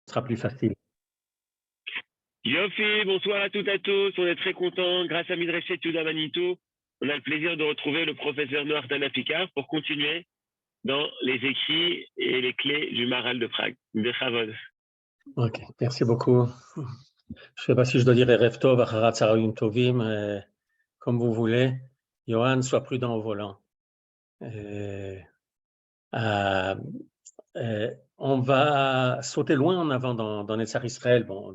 sera plus facile. Yofi, bonsoir à toutes et à tous. On est très contents. Grâce à Midrashet Yehuda Manito, on a le plaisir de retrouver le professeur Noir Dana Picard pour continuer dans les écrits et les clés du Maral de Prague. Bechavod. Ok, merci beaucoup. Je ne sais pas si je dois dire Erev Tov, Acharat Sarayim Tovim, comme vous voulez. Johan, sois prudent au volant. On va sauter loin en avant dans Netzach Israël. Bon,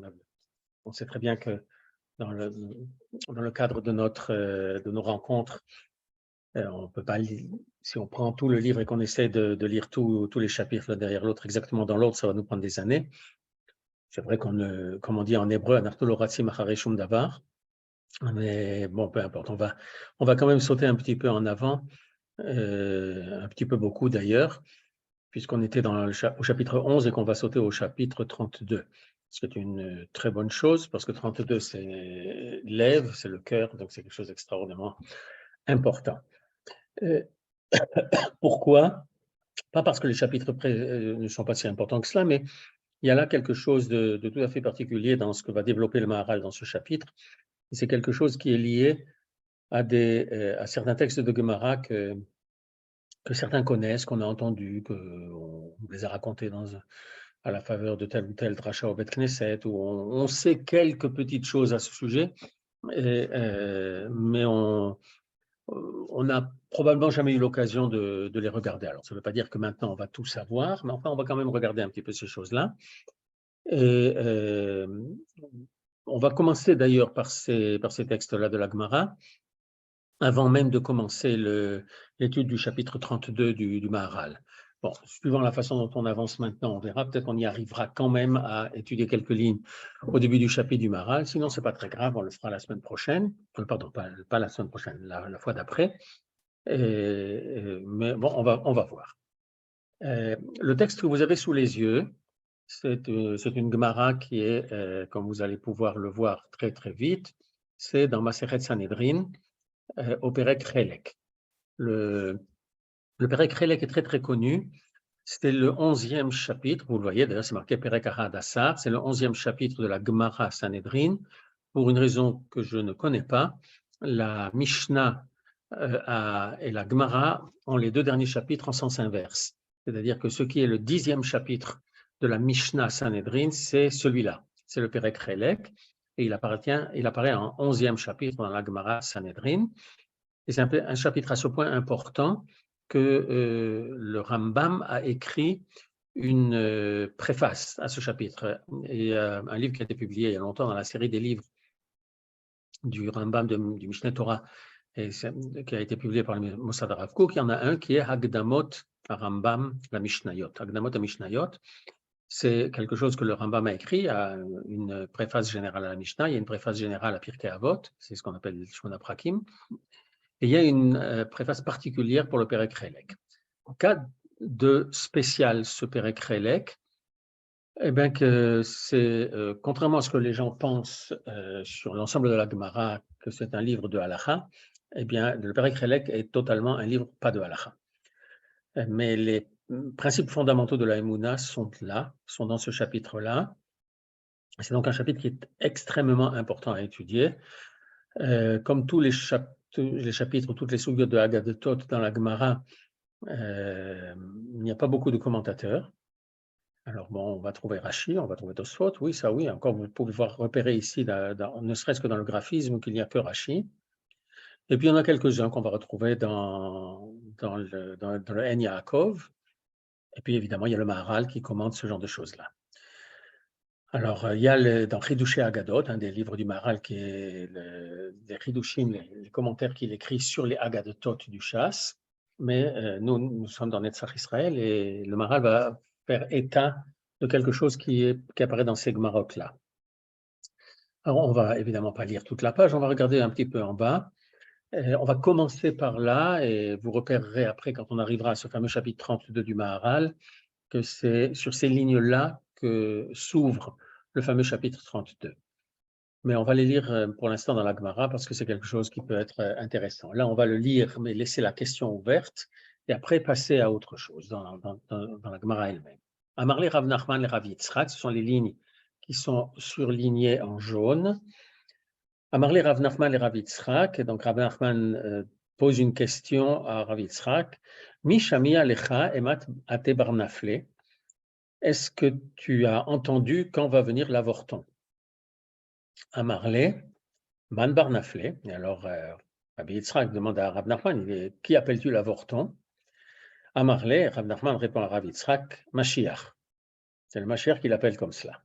on sait très bien que dans le cadre de nos rencontres, on peut pas lire, si on prend tout le livre et qu'on essaie de lire tous les chapitres l'un derrière l'autre exactement dans l'ordre, ça va nous prendre des années. C'est vrai comme on dit en hébreu, davar. Mais bon, peu importe, on va quand même sauter un petit peu en avant, un petit peu beaucoup d'ailleurs, puisqu'on était au chapitre 11 et qu'on va sauter au chapitre 32. C'est une très bonne chose, parce que 32, c'est l'Ève, c'est le cœur, donc c'est quelque chose d'extraordinairement important. Pourquoi? Pas parce que les chapitres ne sont pas si importants que cela, mais il y a là quelque chose de tout à fait particulier dans ce que va développer le Maharal dans ce chapitre. C'est quelque chose qui est lié à certains textes de Gemara que certains connaissent, qu'on a entendus, qu'on les a racontés à la faveur de tel ou tel dracha au Bet Knesset, où on sait quelques petites choses à ce sujet, mais on n'a probablement jamais eu l'occasion de les regarder. Alors, ça ne veut pas dire que maintenant on va tout savoir, mais enfin, on va quand même regarder un petit peu ces choses-là. Et on va commencer d'ailleurs par ces textes-là de la Gemara, avant même de commencer l'étude du chapitre 32 du Maharal. Bon, suivant la façon dont on avance maintenant, on verra, peut-être qu'on y arrivera quand même à étudier quelques lignes au début du chapitre du Maharal, sinon c'est pas très grave, on le fera la semaine prochaine, pardon, pas la semaine prochaine, la fois d'après, mais bon, on va voir. Le texte que vous avez sous les yeux, c'est une Gemara qui est, comme vous allez pouvoir le voir très très vite, c'est dans Masechet Sanhedrin, au Perek Chelek. Le Perek Chelek est très très connu. C'était le 11e chapitre, vous le voyez, d'ailleurs c'est marqué Perek Ahad Asar, c'est le 11e chapitre de la Gemara Sanhedrin. Pour une raison que je ne connais pas, la Mishnah et la Gemara ont les deux derniers chapitres en sens inverse. C'est-à-dire que ce qui est le 10e chapitre de la Mishnah Sanhedrin, c'est celui-là, c'est le Perek Chelek, et il apparaît en 11e chapitre dans la Gemara Sanhedrin. Et c'est un chapitre à ce point important que le Rambam a écrit une préface à ce chapitre. Et un livre qui a été publié il y a longtemps dans la série des livres du Rambam du Mishneh Torah, et qui a été publié par le Mossad Rav Kook. Il y en a un qui est Hagdamot Rambam la Mishnayot. Hagdamot la Mishnayot, c'est quelque chose que le Rambam a écrit. Il y a une préface générale à la Mishnah, il y a une préface générale à Pirkei Avot, c'est ce qu'on appelle le Shmona Prakim. Et il y a une préface particulière pour le Perek Chelek. En cas de spécial, ce Perek Chelek, eh bien que c'est, contrairement à ce que les gens pensent sur l'ensemble de la Gemara, que c'est un livre de halacha, eh bien, le Perek Chelek est totalement un livre pas de halacha. Mais les principes fondamentaux de la Emouna sont là, sont dans ce chapitre-là. C'est donc un chapitre qui est extrêmement important à étudier. Comme tous les chapitres, toutes les sougyotes de Haggadot dans la Gemara, il n'y a pas beaucoup de commentateurs. Alors bon, on va trouver Rashi, on va trouver Tosfot, oui, ça oui, encore vous pouvez voir repérer ici, ne serait-ce que dans le graphisme, qu'il n'y a que Rashi. Et puis il y en a quelques-uns qu'on va retrouver dans le En Yaakov. Et puis évidemment, il y a le Maharal qui commente ce genre de choses-là. Alors, il y a dans Chidushé Haggadot, un des livres du Maharal, qui est les Chidushim, les commentaires qu'il écrit sur les Haggadotot du Shas. Mais nous sommes dans Netzach Israël et le Maharal va faire état de quelque chose qui apparaît dans ces Gemarot-là. Alors, on va évidemment pas lire toute la page, on va regarder un petit peu en bas. On va commencer par là et vous repérerez après, quand on arrivera à ce fameux chapitre 32 du Maharal, que c'est sur ces lignes-là que s'ouvre le fameux chapitre 32. Mais on va les lire pour l'instant dans la Gemara parce que c'est quelque chose qui peut être intéressant. Là, on va le lire, mais laisser la question ouverte et après passer à autre chose dans la Gemara elle-même. Amarle Rav Nachman le Rav Yitzhak, ce sont les lignes qui sont surlignées en jaune. Amarle Rav Nachman le Rav Yitzhak, donc Rav Nachman pose une question à Rav Yitzhak. Mi shamia lecha emat ate barnafle. Est-ce que tu as entendu quand va venir l'avorton? Amarle, man barnafle. Et alors, Rabbi Yitzhak demande à Rav Nachman, qui appelles-tu l'avorton? Amarle, Rav Nachman répond à Rav Yitzhak, Mashiach. C'est le Mashiach qui l'appelle comme cela.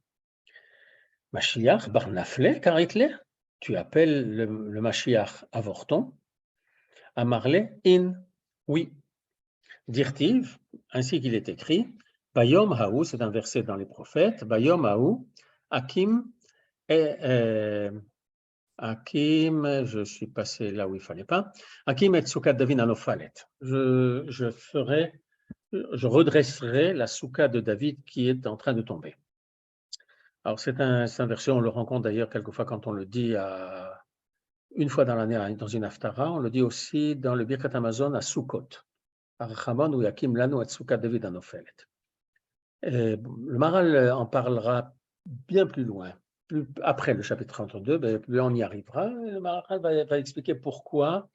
Mashiach, barnafle, karitle. Tu appelles le Mashiach avorton? Amarle, in, oui. Dirtiv, ainsi qu'il est écrit, Bayom Haou, c'est un verset dans les prophètes, Bayom Haou, Hakim, Hakim, je suis passé là où il ne fallait pas, Hakim et Soukat David Anofalet. Je redresserai la souka de David qui est en train de tomber. Alors c'est un verset, on le rencontre d'ailleurs quelquefois quand on le dit une fois dans l'année dans une haftara, on le dit aussi dans le Birkat Amazon à Sukkot. Le Maharal en parlera bien plus loin, après le chapitre 32, plus on y arrivera. Le Maharal va expliquer pourquoi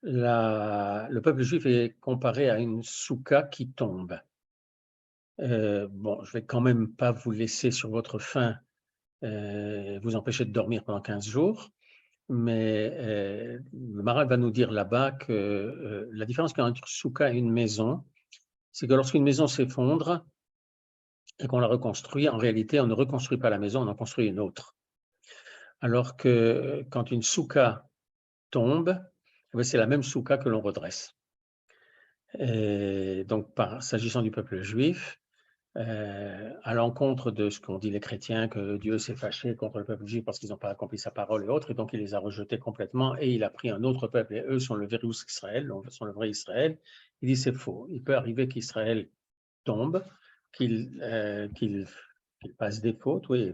le peuple juif est comparé à une souka qui tombe. Je ne vais quand même pas vous laisser sur votre faim, vous empêcher de dormir pendant 15 jours, mais le Maharal va nous dire là-bas que la différence qu'il y a entre souka et une maison, c'est que lorsqu'une maison s'effondre et qu'on la reconstruit, en réalité, on ne reconstruit pas la maison, on en construit une autre. Alors que quand une souka tombe, c'est la même souka que l'on redresse. Et donc, s'agissant du peuple juif, à l'encontre de ce qu'ont dit les chrétiens, que Dieu s'est fâché contre le peuple juif parce qu'ils n'ont pas accompli sa parole et autres, et donc il les a rejetés complètement, et il a pris un autre peuple, et eux sont le Vérus Israël, sont le vrai Israël. Il dit c'est faux. Il peut arriver qu'Israël tombe, qu'il passe des fautes. Oui,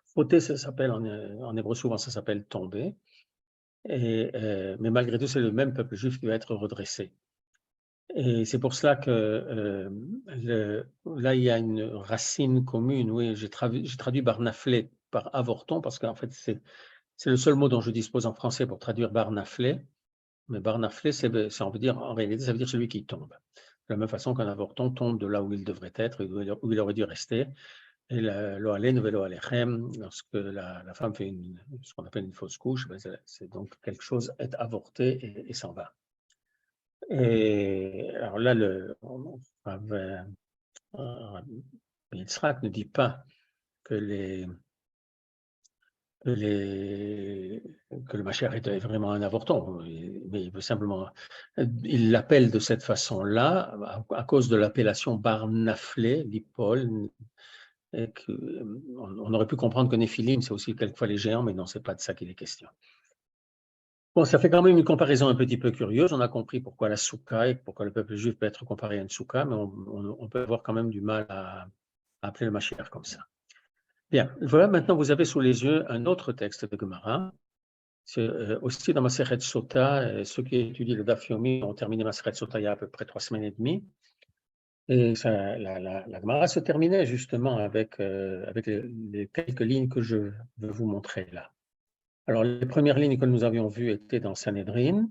fauter, ça s'appelle en hébreu souvent, ça s'appelle tomber. Mais malgré tout, c'est le même peuple juif qui va être redressé. Et c'est pour cela que là, il y a une racine commune. Oui, j'ai traduit barnaflé par avorton parce qu'en fait, c'est le seul mot dont je dispose en français pour traduire barnaflé. Mais barnaflé, on veut dire, en réalité, ça veut dire celui qui tombe. De la même façon qu'un avorton tombe de là où il devrait être, où il aurait dû rester. Et l'oalen velo alechem, lorsque la femme fait ce qu'on appelle une fausse couche, c'est donc quelque chose est avorté et s'en va. Et alors là, Yitzhak ne dit pas que le Mashiach est vraiment un avorton, mais il veut simplement, il l'appelle de cette façon-là à cause de l'appellation Barnaflé, l'Ipol. On aurait pu comprendre que Néphilim, c'est aussi quelquefois les géants, mais non, c'est pas de ça qu'il est question. Bon, ça fait quand même une comparaison un petit peu curieuse. On a compris pourquoi la souka et pourquoi le peuple juif peut être comparé à une souka, mais on peut avoir quand même du mal à appeler le Mashiach comme ça. Bien, voilà, maintenant vous avez sous les yeux un autre texte de Gemara. C'est aussi dans Masechet Sota. Ceux qui étudient le Daf Yomi ont terminé Masechet Sota il y a à peu près 3 semaines et demie. Et la Gemara se terminait justement avec les quelques lignes que je veux vous montrer là. Alors, les premières lignes que nous avions vues étaient dans Sanhedrin.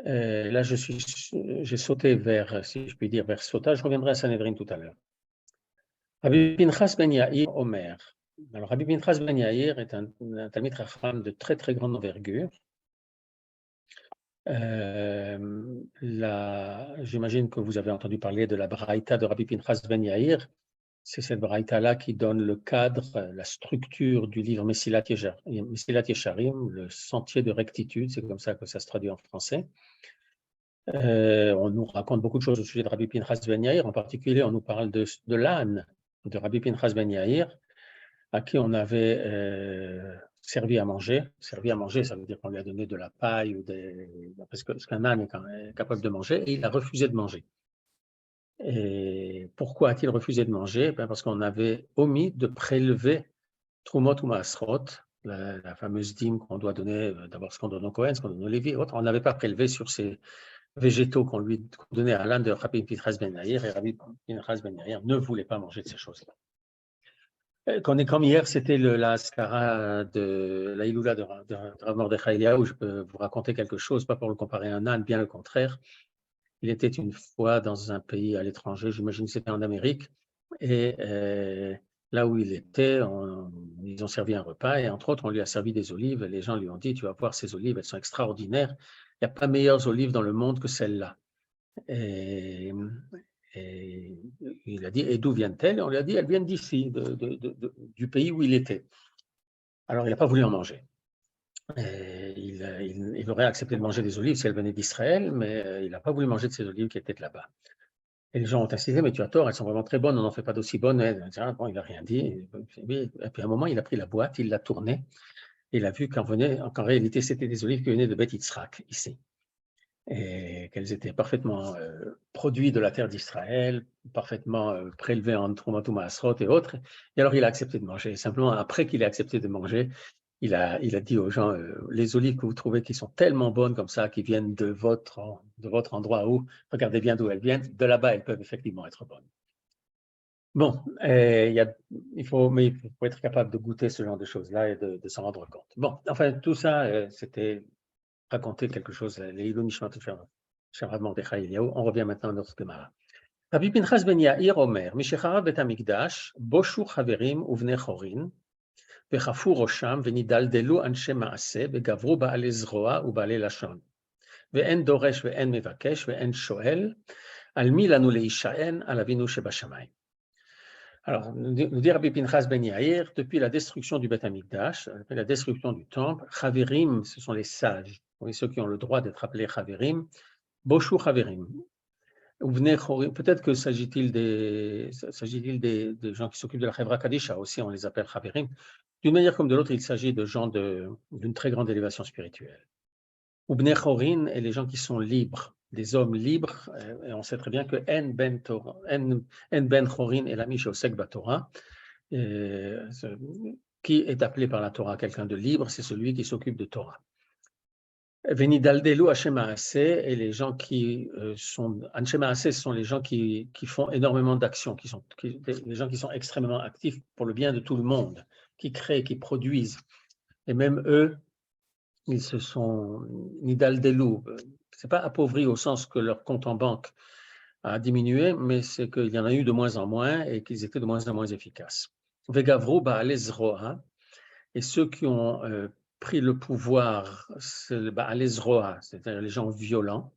Là, j'ai sauté vers, si je puis dire, vers Sota. Je reviendrai à Sanhedrin tout à l'heure. Rabbi Pinchas ben Yair Omer. Alors, Rabbi Pinchas ben Yair est un Talmid Chacham de très, très grande envergure. J'imagine que vous avez entendu parler de la Braïta de Rabbi Pinchas ben Yair. C'est cette Braïta-là qui donne le cadre, la structure du livre Mesilat Yesharim, le sentier de rectitude, c'est comme ça que ça se traduit en français. On nous raconte beaucoup de choses au sujet de Rabbi Pinchas ben Yair. En particulier, on nous parle de l'âne de Rabbi Pinchas ben Yair, à qui on avait servi à manger. Servi à manger, ça veut dire qu'on lui a donné de la paille, parce qu'un âne est capable de manger, et il a refusé de manger. Et pourquoi a-t-il refusé de manger? Parce qu'on avait omis de prélever Trumot ou Maasrot, la fameuse dîme qu'on doit donner, d'abord ce qu'on donne au Kohen, ce qu'on donne au Lévi, autres. On n'avait pas prélevé sur ces végétaux qu'on lui donnait à l'un de Rabbi Pinchas Ben Yair, et Rabbi Pinchas Ben Yair ne voulait pas manger de ces choses-là. Comme hier, c'était la Askara de la Iloula de Rav Mordechai Eliaou, où je peux vous raconter quelque chose, pas pour le comparer à un âne, bien le contraire. Il était une fois dans un pays à l'étranger, j'imagine que c'était en Amérique, et là où il était, ils ont servi un repas, et entre autres, on lui a servi des olives, et les gens lui ont dit, tu vas voir ces olives, elles sont extraordinaires, il n'y a pas meilleures olives dans le monde que celles-là. Et il a dit, et d'où viennent-elles? On lui a dit, elles viennent d'ici, du pays où il était. Alors, il n'a pas voulu en manger. Il aurait accepté de manger des olives si elles venaient d'Israël, mais il n'a pas voulu manger de ces olives qui étaient là-bas. Et les gens ont insisté, mais tu as tort, elles sont vraiment très bonnes, on n'en fait pas d'aussi bonnes. Bon, il n'a rien dit. Et puis à un moment, il a pris la boîte, il l'a tournée, et il a vu qu'en réalité, c'était des olives qui venaient de Beth Yitzhak, ici. Et qu'elles étaient parfaitement produites de la terre d'Israël, parfaitement prélevées en Troumatou Maasrot et autres. Et alors, il a accepté de manger. Simplement, après qu'il ait accepté de manger, il a dit aux gens, les olives que vous trouvez qui sont tellement bonnes comme ça, qui viennent de votre endroit où, regardez bien d'où elles viennent, de là-bas, elles peuvent effectivement être bonnes. Bon, il faut être capable de goûter ce genre de choses-là et de s'en rendre compte. Bon, enfin, tout ça, c'était raconter quelque chose, les Ilou Nishmat Shel Rav Mordechai Eliaou. On revient maintenant à notre Gemara. Rabbi Pinchas ben Yair Omer, Mishecharav bet Hamikdash, Boshu Chaverim uvnei Chorin, וחפו ראשם ונדלדלו אנשי מעשה וגברו בעלי זרוע ובעלי לשון. ואין דורש ואין מבקש ואין שואל, על מי לנו להישען על אבינו שבשמיים. Alors, nous dit Rabbi Pinchas ben Yair, depuis la destruction du Beth Amikdash, depuis la destruction du temple, Chaverim, ce sont les sages, ceux qui ont le droit d'être appelés Chaverim, Boshu Chaverim. Peut-être que s'agit-il des gens qui s'occupent de la Chevra Kadisha aussi, on les appelle Chaverim. D'une manière comme de l'autre, il s'agit de gens d'une très grande élévation spirituelle. Ou Bnei Chorin et les gens qui sont libres, des hommes libres, et on sait très bien que En Ben Chorin est l'ami Shosek Batorah, qui est appelé par la Torah quelqu'un de libre, c'est celui qui s'occupe de Torah. Venidaldelu Hashem Maaseh, et les gens qui sont Hashem Maaseh, ce sont les gens qui font énormément d'actions, les gens qui sont extrêmement actifs pour le bien de tout le monde, qui créent, qui produisent. Et même eux, ils se sont Nidaldelu, c'est pas appauvri au sens que leur compte en banque a diminué, mais c'est qu'il y en a eu de moins en moins et qu'ils étaient de moins en moins efficaces. Vegavru Ba'alei Zroa, et ceux qui ont pris le pouvoir, c'est le Ba'alei Zroa, c'est-à-dire les gens violents,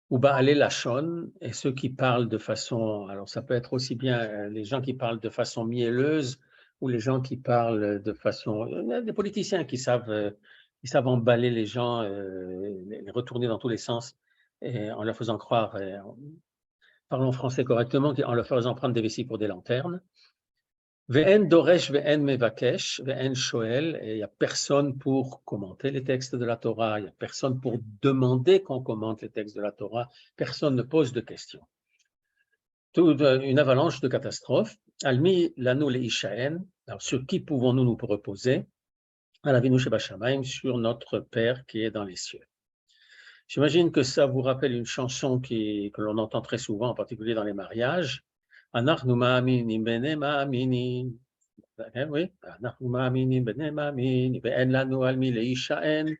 ou Ba'alei Lashon, et ceux qui parlent de façon, alors ça peut être aussi bien les gens qui parlent de façon mielleuse, ou les gens qui parlent de façon, des politiciens qui savent emballer les gens, les retourner dans tous les sens, et en leur faisant croire, parlons français correctement, en leur faisant prendre des vessies pour des lanternes. Ve'en doresh ve'en mevakesh ve'en shoel, et il n'y a personne pour commenter les textes de la Torah, il n'y a personne pour demander qu'on commente les textes de la Torah, personne ne pose de questions. Toute une avalanche de catastrophes. Almi lanu leishaen, alors sur qui pouvons-nous nous reposer? Alavinu shebashamayim, sur notre Père qui est dans les cieux. J'imagine que ça vous rappelle une chanson que l'on entend très souvent, en particulier dans les mariages. Anachnu ma'aminim bene ma'aminim. Oui, Anachnu ma'aminim bene ma'aminim, ve'en lanu al mi leishaen.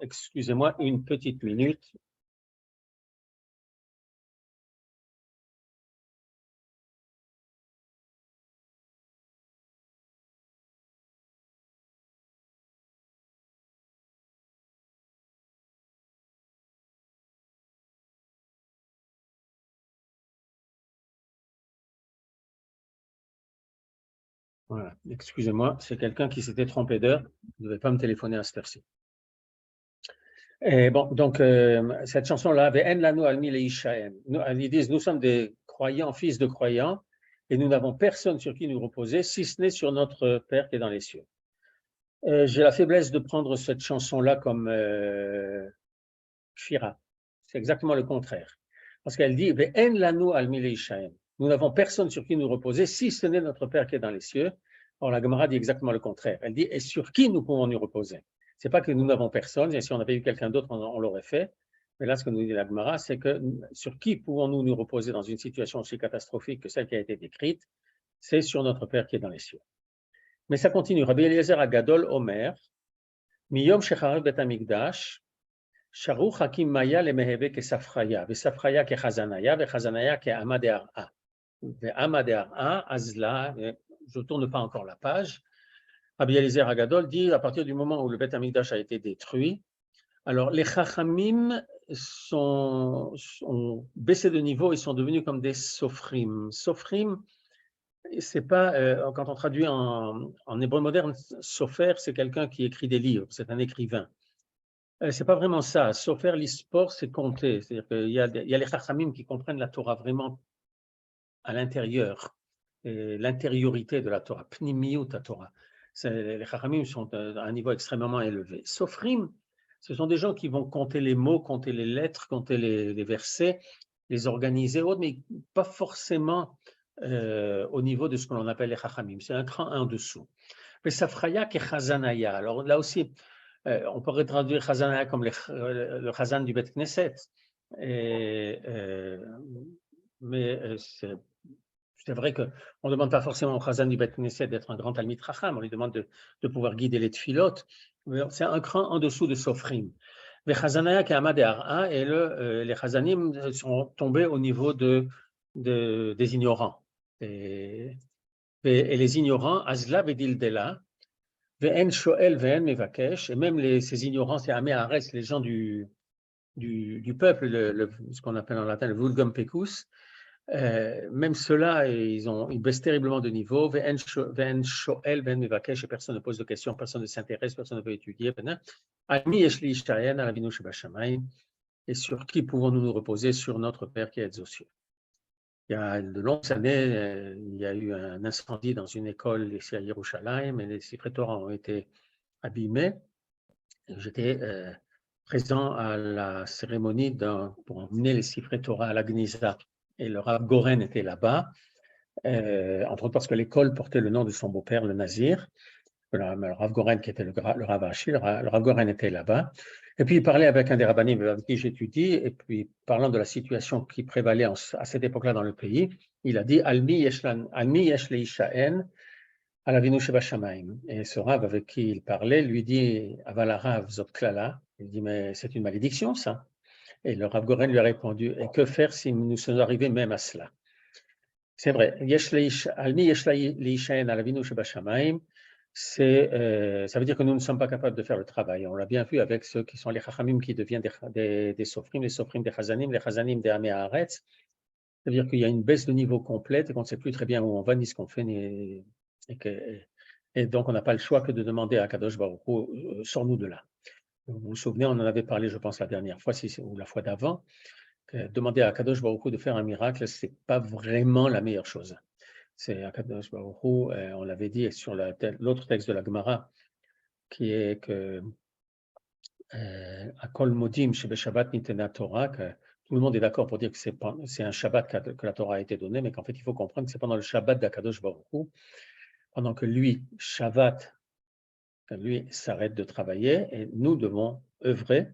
Excusez-moi une petite minute. Voilà, excusez-moi, c'est quelqu'un qui s'était trompé d'heure. Vous ne devez pas me téléphoner à cette heure-ci. Et bon, donc, cette chanson-là, Ve'en lanu al mi leishaen. Ils disent, nous sommes des croyants, fils de croyants, et nous n'avons personne sur qui nous reposer, si ce n'est sur notre Père qui est dans les cieux. J'ai la faiblesse de prendre cette chanson-là comme Shira. C'est exactement le contraire. Parce qu'elle dit, Ve'en lanu al mi leishaen. Nous n'avons personne sur qui nous reposer, si ce n'est notre Père qui est dans les cieux. Or, la Gemara dit exactement le contraire. Elle dit, et sur qui nous pouvons nous reposer? C'est pas que nous n'avons personne, et si on avait eu quelqu'un d'autre, on l'aurait fait. Mais là, ce que nous dit la Gemara, c'est que sur qui pouvons-nous nous reposer dans une situation aussi catastrophique que celle qui a été décrite? C'est sur notre Père qui est dans les cieux. Mais ça continue. Rabbi Eliezer Agadol Omer, Miyom Shechareb Bet Hamikdash, Sharu Hakim Maya Lemeheve Kesafraya, Vesafraya Kechazanaya, Vechazanaya Ke'amadeara. Ve'amadeara, Azla, je ne tourne pas encore la page. Rabbi Eliezer Agadol dit, à partir du moment où le Bet Hamikdash a été détruit, alors les Chachamim ont baissé de niveau, ils sont devenus comme des sofrim. Sofrim, c'est pas, quand on traduit en hébreu moderne, sofer, c'est quelqu'un qui écrit des livres, c'est un écrivain. C'est pas vraiment ça. Sofer, l'ispor, c'est compter. C'est-à-dire qu'il y a les Chachamim qui comprennent la Torah vraiment à l'intérieur, l'intériorité de la Torah, pnimiut la Torah. Les Chachamim sont à un niveau extrêmement élevé. Sofrim, ce sont des gens qui vont compter les mots, compter les lettres, compter les versets, les organiser, mais pas forcément au niveau de ce que l'on appelle les Chachamim. C'est un cran en dessous. Mais Safraya et Chazanaya. Alors là aussi, on pourrait traduire Chazanaya comme le Chazan du Bet Knesset. Mais c'est vrai qu'on ne demande pas forcément au Chazan du Bet Knesset d'être un grand Talmid Chacham, on lui demande de pouvoir guider les tfilot. C'est un cran en dessous de Sofrim. Les Chazanaya qui Amad et Ar'a, et les Chazanim sont tombés au niveau des ignorants. Et les ignorants, Azla Vedildela, Ve'en Shoel Ve'en Mevakesh, et même ces ignorants, c'est Amé Ares, les gens du peuple, ce qu'on appelle en latin le Vulgum Pecus, même ceux-là, ils baissent terriblement de niveau. Ve'en Shoel Ve'en Mevakesh, et personne ne pose de questions, personne ne s'intéresse, personne ne veut étudier. Ami Yesh li Ishtayen Alavinu Shebashamayim, et sur qui pouvons-nous nous reposer? Sur notre Père qui est aux cieux. Il y a de longues années, il y a eu un incendie dans une école ici à Yerushalayim et les Sifrei Torah ont été abîmés. J'étais présent à la cérémonie pour emmener les Sifrei Torah à la Gniza et le Rav Goren était là-bas, entre autres parce que l'école portait le nom de son beau-père, le Nazir. Le Rav Goren qui était le Rav Ashi, le Rav Goren était là-bas. Et puis il parlait avec un des rabbanim avec qui j'étudie, et puis parlant de la situation qui prévalait à cette époque-là dans le pays, il a dit Almi yesh leishaen alavinu shebashamayim. Et ce Rav avec qui il parlait lui dit Aval harav zot klala. Il dit mais c'est une malédiction ça. Et le Rav Goren lui a répondu et que faire si nous sommes arrivés même à cela? C'est vrai. Almi yesh leishaen alavinu shebashamayim. Ça veut dire que nous ne sommes pas capables de faire le travail. On l'a bien vu avec ceux qui sont les Chachamim qui deviennent des Sofrim, les Sofrim des Chazanim, les Chazanim des Amé Haaretz. Ça veut dire qu'il y a une baisse de niveau complète et qu'on ne sait plus très bien où on va ni ce qu'on fait. Et donc, on n'a pas le choix que de demander à Kadosh Baruch Hu, sors-nous de là. Vous vous souvenez, on en avait parlé, je pense, la dernière fois ou la fois d'avant. Demander à Kadosh Baruch Hu de faire un miracle, ce n'est pas vraiment la meilleure chose. C'est Akadosh Baruch Hu, on l'avait dit sur l'autre texte de la Gemara, qui est que Akol Modim Shebe Shabbat Nitena Torah, que tout le monde est d'accord pour dire que c'est un Shabbat que la Torah a été donnée, mais qu'en fait il faut comprendre que c'est pendant le Shabbat d'Akadosh Baruch Hu, pendant que lui, Shabbat, lui s'arrête de travailler, et nous devons œuvrer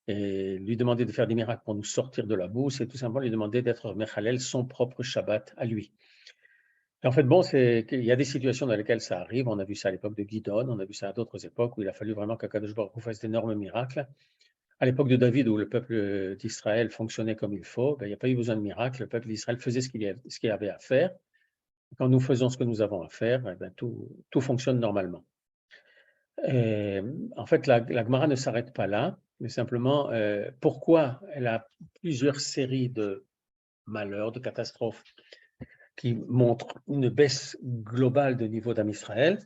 et lui demander de faire des miracles pour nous sortir de la boue, c'est tout simplement lui demander d'être Mechalel, son propre Shabbat à lui. Et en fait, bon, il y a des situations dans lesquelles ça arrive. On a vu ça à l'époque de Gidon, on a vu ça à d'autres époques où il a fallu vraiment qu'Akadosh Baruch Hu fasse d'énormes miracles. À l'époque de David, où le peuple d'Israël fonctionnait comme il faut, il n'y a pas eu besoin de miracles. Le peuple d'Israël faisait ce qu'il avait à faire. Quand nous faisons ce que nous avons à faire, tout fonctionne normalement. Et, en fait, la Gemara ne s'arrête pas là, mais simplement pourquoi elle a plusieurs séries de malheurs, de catastrophes qui montre une baisse globale de niveau d'Am Israël,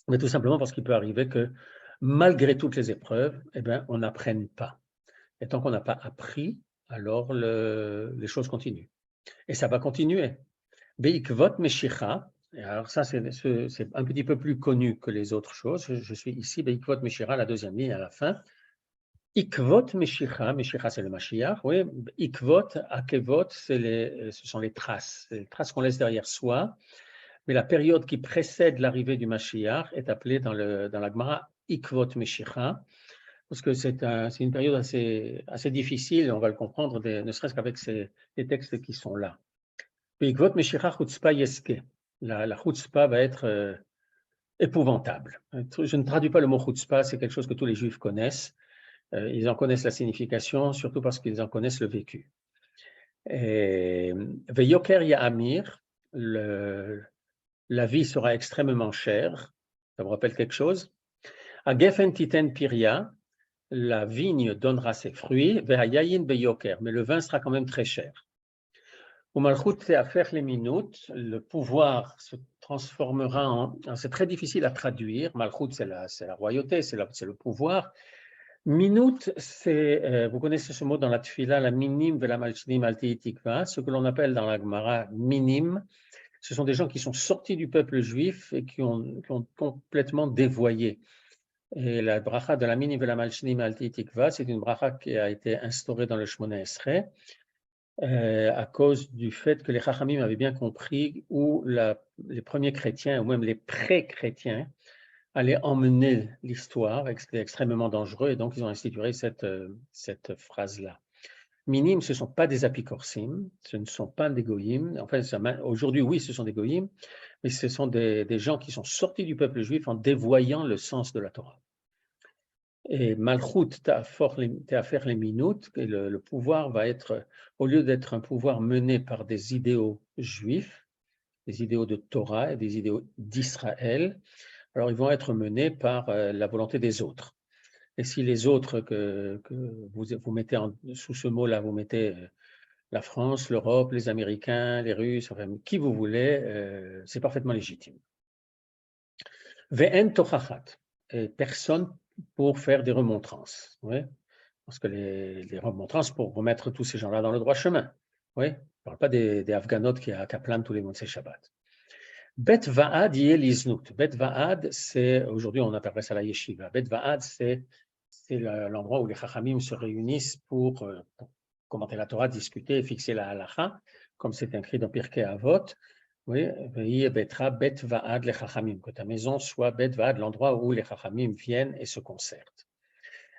mais tout simplement parce qu'il peut arriver que malgré toutes les épreuves, on n'apprenne pas. Et tant qu'on n'a pas appris, alors les choses continuent. Et ça va continuer. Beikvot Meshicha, et alors ça c'est un petit peu plus connu que les autres choses. Je suis ici, Beikvot Meshicha, la deuxième ligne à la fin. Ikvot Meshicha, Meshicha c'est le Mashiach, oui. Ikvot, Akevot, ce sont les traces qu'on laisse derrière soi. Mais la période qui précède l'arrivée du Mashiach est appelée dans la Gemara Ikvot Meshicha. parce que c'est une période assez difficile, on va le comprendre, ne serait-ce qu'avec les textes qui sont là. Be'ikvot Meshicha Chutzpah Yeske. La chutzpah va être épouvantable. Je ne traduis pas le mot chutzpah, c'est quelque chose que tous les Juifs connaissent. Ils en connaissent la signification, surtout parce qu'ils en connaissent le vécu. Veyoker Ya'amir, la vie sera extrêmement chère. Ça vous rappelle quelque chose? A Gefen Titen Piria, la vigne donnera ses fruits. Ve'hayayin beyoker, mais le vin sera quand même très cher. Umalchut te'afer les minutes, le pouvoir se transformera en. C'est très difficile à traduire. Malchut, c'est la royauté, c'est le pouvoir. Minut, vous connaissez ce mot dans la tfila, la minim ve la malchnim alti tikva, ce que l'on appelle dans la Gemara minim. Ce sont des gens qui sont sortis du peuple juif et qui ont complètement dévoyé. Et la bracha de la minim ve la malchnim alti tikva, c'est une bracha qui a été instaurée dans le Shmona Esrei à cause du fait que les Chachamim avaient bien compris où les premiers chrétiens, ou même les pré-chrétiens, allaient emmener l'histoire, c'était extrêmement dangereux, et donc ils ont institué cette phrase-là. Minim, ce ne sont pas des apicorsim, ce ne sont pas des goyim. Enfin, aujourd'hui, oui, ce sont des goyim, mais ce sont des gens qui sont sortis du peuple juif en dévoyant le sens de la Torah. Et Malchut faire les minutes, et le pouvoir va être, au lieu d'être un pouvoir mené par des idéaux juifs, des idéaux de Torah et des idéaux d'Israël, alors ils vont être menés par la volonté des autres. Et si les autres que vous mettez sous ce mot-là, vous mettez la France, l'Europe, les Américains, les Russes, enfin qui vous voulez, c'est parfaitement légitime. Ve'en tochachat, et personne pour faire des remontrances. Oui, parce que les remontrances pour remettre tous ces gens-là dans le droit chemin. Oui, je ne parle pas des Afghanotes qui aplanent tous les Motsei Shabbat. Bet Va'ad Yeliznut. Bet Va'ad, c'est, aujourd'hui on appellerait ça la yeshiva. Bet Va'ad, c'est l'endroit où les Chachamim se réunissent pour commenter la Torah, discuter et fixer la halacha, comme c'est écrit dans Pirkei Avot. Oui, Bet Va'ad le Chachamim, que ta maison soit Bet Va'ad, l'endroit où les Chachamim viennent et se concertent.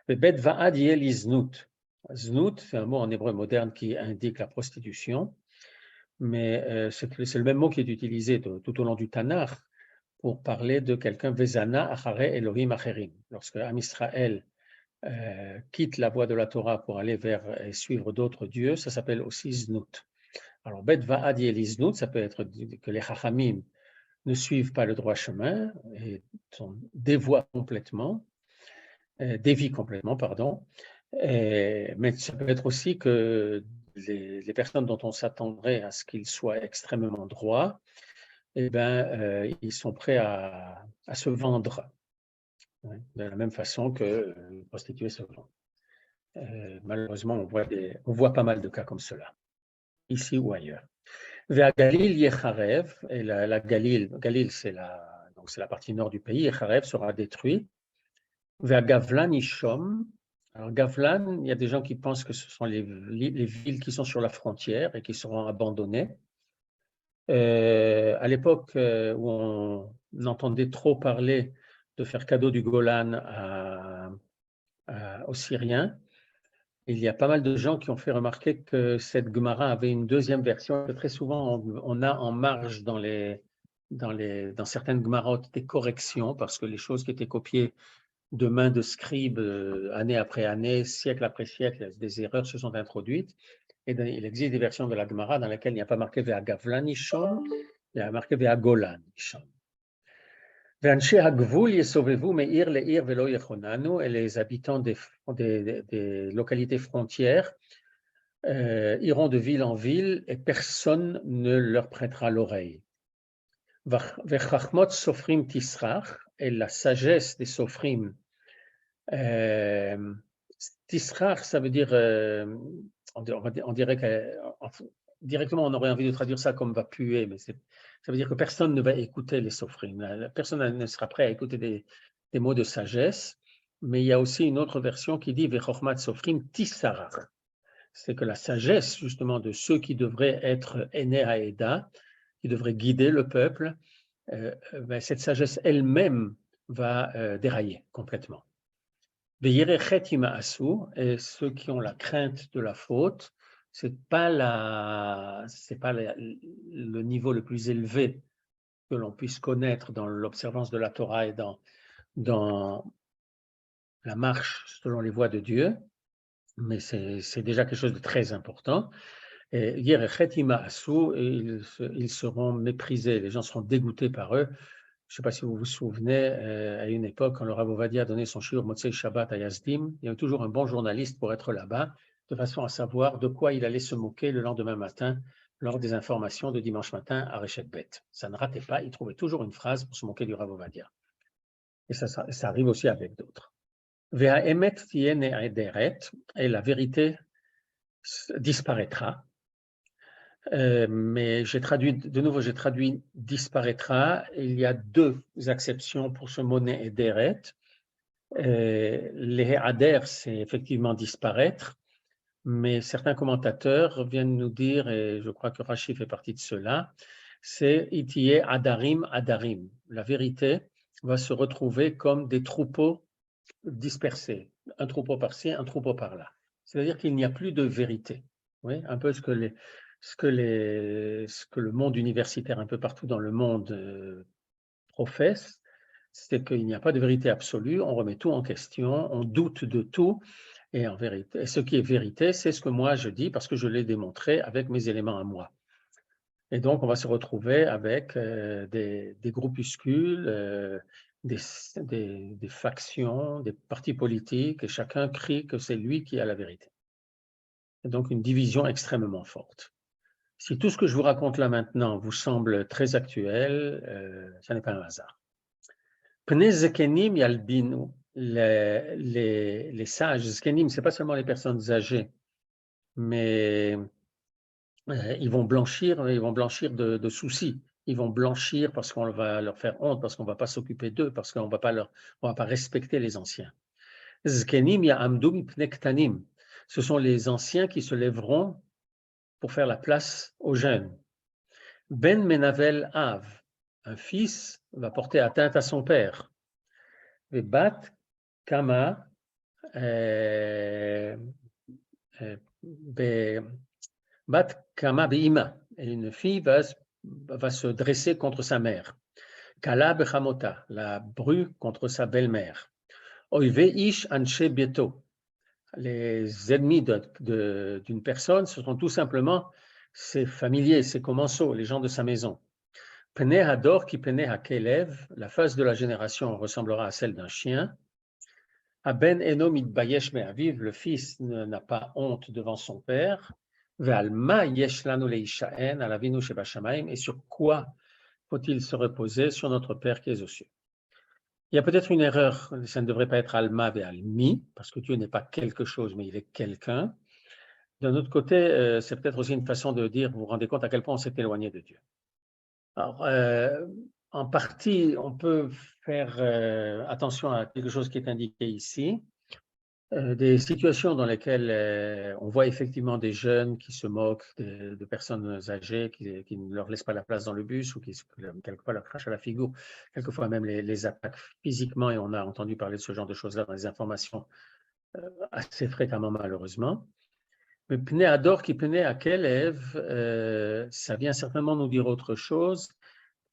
Bet Va'ad Yeliznut. Znut, c'est un mot en hébreu moderne qui indique la prostitution. Mais c'est le même mot qui est utilisé tout au long du Tanakh pour parler de quelqu'un, Vezana Achare Elohim Acherim. Lorsque Am Israël quitte la voie de la Torah pour aller vers et suivre d'autres dieux, ça s'appelle aussi Znut. Alors, Bet Va'ad Yeliznut, ça peut être que les Chachamim ne suivent pas le droit chemin et dévient complètement, pardon. Mais ça peut être aussi que les personnes dont on s'attendrait à ce qu'ils soient extrêmement droits, eh ben, ils sont prêts à se vendre, hein, de la même façon que les prostituées se vendent. Malheureusement, on voit pas mal de cas comme cela, ici ou ailleurs. Vers Galil Yecharev, et la Galil c'est la partie nord du pays, Yecharev sera détruit. Vers Gavlan Ishom. Alors Gavlan, il y a des gens qui pensent que ce sont les villes qui sont sur la frontière et qui seront abandonnées. À l'époque où on entendait trop parler de faire cadeau du Golan aux Syriens, il y a pas mal de gens qui ont fait remarquer que cette Gemara avait une deuxième version. Très souvent, on a en marge dans certaines Gemarotes des corrections parce que les choses qui étaient copiées de main de scribes, année après année, siècle après siècle, des erreurs se sont introduites. Et il existe des versions de la Gemara dans lesquelles il n'y a pas marqué Vea Gavlan Ishon, il y a marqué Vea Golan Ishon. Ve'anshe hagvul yesovevu me'ir le'ir velo yechonanu, et les habitants des localités frontières iront de ville en ville et personne ne leur prêtera l'oreille. Ve'chachmot sofrim tisrach, et la sagesse des sofrim. Tisrach, ça veut dire, on dirait que directement on aurait envie de traduire ça comme va puer, mais ça veut dire que personne ne va écouter les sofrim. Personne ne sera prêt à écouter des mots de sagesse, mais il y a aussi une autre version qui dit Vechochmat sofrim tisarach. C'est que la sagesse justement de ceux qui devraient être Ene Haeda, qui devraient guider le peuple, cette sagesse elle-même va dérailler complètement. Veyerechet imaasu, et ceux qui ont la crainte de la faute, c'est pas le niveau le plus élevé que l'on puisse connaître dans l'observance de la Torah et dans la marche selon les voies de Dieu, mais c'est déjà quelque chose de très important. Et Yerechet imaasu, et ils seront méprisés, les gens seront dégoûtés par eux. Je ne sais pas si vous vous souvenez, à une époque, quand le Rav Ovadia donnait son shiur Motzei Shabbat à Yazdim, il y avait toujours un bon journaliste pour être là-bas, de façon à savoir de quoi il allait se moquer le lendemain matin, lors des informations de dimanche matin à Reshet Bet. Ça ne ratait pas, il trouvait toujours une phrase pour se moquer du Rav Ovadia. Et ça arrive aussi avec d'autres. Vea emet tiene ederet, et la vérité disparaîtra. Mais j'ai traduit disparaîtra. Il y a deux exceptions pour ce mot Ederet. Les Ader, c'est effectivement disparaître, mais certains commentateurs viennent nous dire, et je crois que Rashi fait partie de cela, c'est Itiye Adarim Adarim. La vérité va se retrouver comme des troupeaux dispersés, un troupeau par-ci, un troupeau par-là. C'est-à-dire qu'il n'y a plus de vérité. Oui, un peu ce que le monde universitaire un peu partout dans le monde professe, c'est qu'il n'y a pas de vérité absolue, on remet tout en question, on doute de tout, et en vérité, et ce qui est vérité, c'est ce que moi je dis parce que je l'ai démontré avec mes éléments à moi. Et donc, on va se retrouver avec des groupuscules, des factions, des partis politiques, et chacun crie que c'est lui qui a la vérité. Et donc, une division extrêmement forte. Si tout ce que je vous raconte là maintenant vous semble très actuel, ça n'est pas un hasard. Pnei Zekenim Yalbinu, les sages, Zekenim, ce n'est pas seulement les personnes âgées, mais ils vont blanchir de soucis. Ils vont blanchir parce qu'on va leur faire honte, parce qu'on ne va pas s'occuper d'eux, parce qu'on ne va pas respecter les anciens. Zkenim ya'amdu mipnei ktanim. Ce sont les anciens qui se lèveront pour faire la place aux jeunes. Ben menavel av, un fils va porter atteinte à son père. Et bat kama bat kama beima, et une fille va se dresser contre sa mère. Kala bechamota, la bru contre sa belle-mère. Oive ish anshe bieto. Les ennemis d'une personne, ce sont tout simplement ses familiers, ses commensaux, les gens de sa maison. Pene hador ki pene hakelev, la face de la génération ressemblera à celle d'un chien. Aben eno mitbayesh me'aviv, le fils n'a pas honte devant son père. Ve'alma yesh lanu leishaen alavinu shebashamayim, et sur quoi faut-il se reposer? Sur notre Père qui est aux cieux. Il y a peut-être une erreur, ça ne devrait pas être Alma et Almi, parce que Dieu n'est pas quelque chose, mais il est quelqu'un. D'un autre côté, c'est peut-être aussi une façon de dire, vous vous rendez compte à quel point on s'est éloigné de Dieu. Alors, en partie, on peut faire attention à quelque chose qui est indiqué ici. Des situations dans lesquelles on voit effectivement des jeunes qui se moquent de personnes âgées, qui ne leur laissent pas la place dans le bus ou qui quelquefois leur crachent à la figure, quelquefois même les attaquent physiquement, et on a entendu parler de ce genre de choses-là dans les informations assez fréquemment malheureusement. Mais Pnei Hador qui Pnei Hakelev, ça vient certainement nous dire autre chose.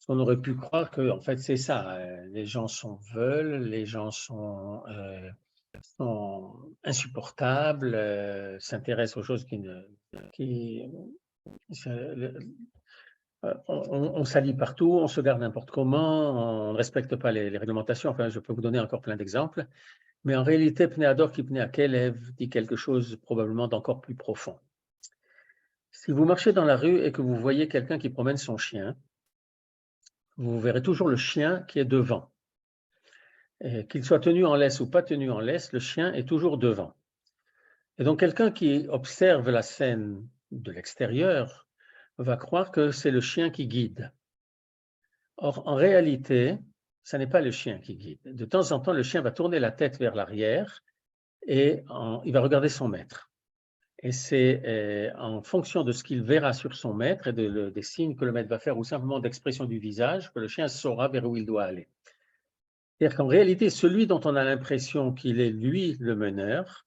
On aurait pu croire que en fait c'est ça, les gens veulent, les gens sont insupportables, s'intéressent aux choses on s'allie partout, on se garde n'importe comment, on ne respecte pas les réglementations. Enfin, je peux vous donner encore plein d'exemples. Mais en réalité, Pnei Hador qui Pnei Hakelev dit quelque chose probablement d'encore plus profond. Si vous marchez dans la rue et que vous voyez quelqu'un qui promène son chien, vous verrez toujours le chien qui est devant. Qu'il soit tenu en laisse ou pas tenu en laisse, le chien est toujours devant. Et donc quelqu'un qui observe la scène de l'extérieur va croire que c'est le chien qui guide. Or, en réalité, ce n'est pas le chien qui guide. De temps en temps, le chien va tourner la tête vers l'arrière et il va regarder son maître. Et c'est en fonction de ce qu'il verra sur son maître et des signes que le maître va faire ou simplement d'expression du visage que le chien saura vers où il doit aller. C'est-à-dire qu'en réalité, celui dont on a l'impression qu'il est lui le meneur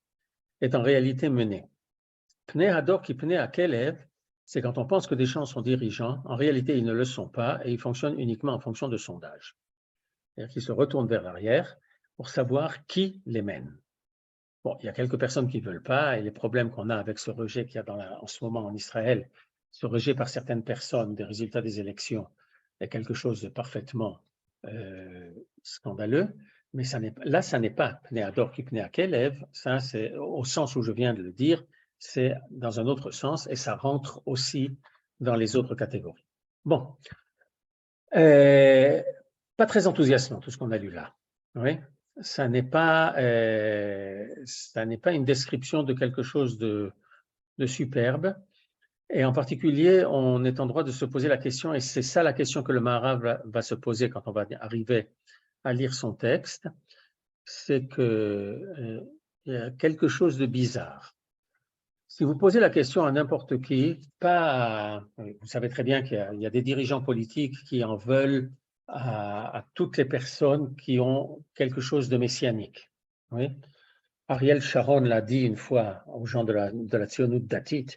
est en réalité mené. Pnei Hador qui pnei Hakelev, c'est quand on pense que des gens sont dirigeants, en réalité ils ne le sont pas et ils fonctionnent uniquement en fonction de sondage. C'est-à-dire qu'ils se retournent vers l'arrière pour savoir qui les mène. Bon, il y a quelques personnes qui ne veulent pas, et les problèmes qu'on a avec ce rejet qu'il y a en ce moment en Israël, ce rejet par certaines personnes des résultats des élections, est quelque chose de parfaitement scandaleux, mais ça n'est pas Pnei Hador qui pnei Hakelev, ça c'est au sens où je viens de le dire, c'est dans un autre sens, et ça rentre aussi dans les autres catégories. Bon, pas très enthousiasmant tout ce qu'on a lu là, oui. Ça n'est pas une description de quelque chose de superbe. Et en particulier, on est en droit de se poser la question, et c'est ça la question que le Maharal va se poser quand on va arriver à lire son texte, c'est qu'il y a quelque chose de bizarre. Si vous posez la question à n'importe qui, vous savez très bien qu'il y a des dirigeants politiques qui en veulent à toutes les personnes qui ont quelque chose de messianique. Oui. Ariel Sharon l'a dit une fois aux gens de la Tzionut Datit,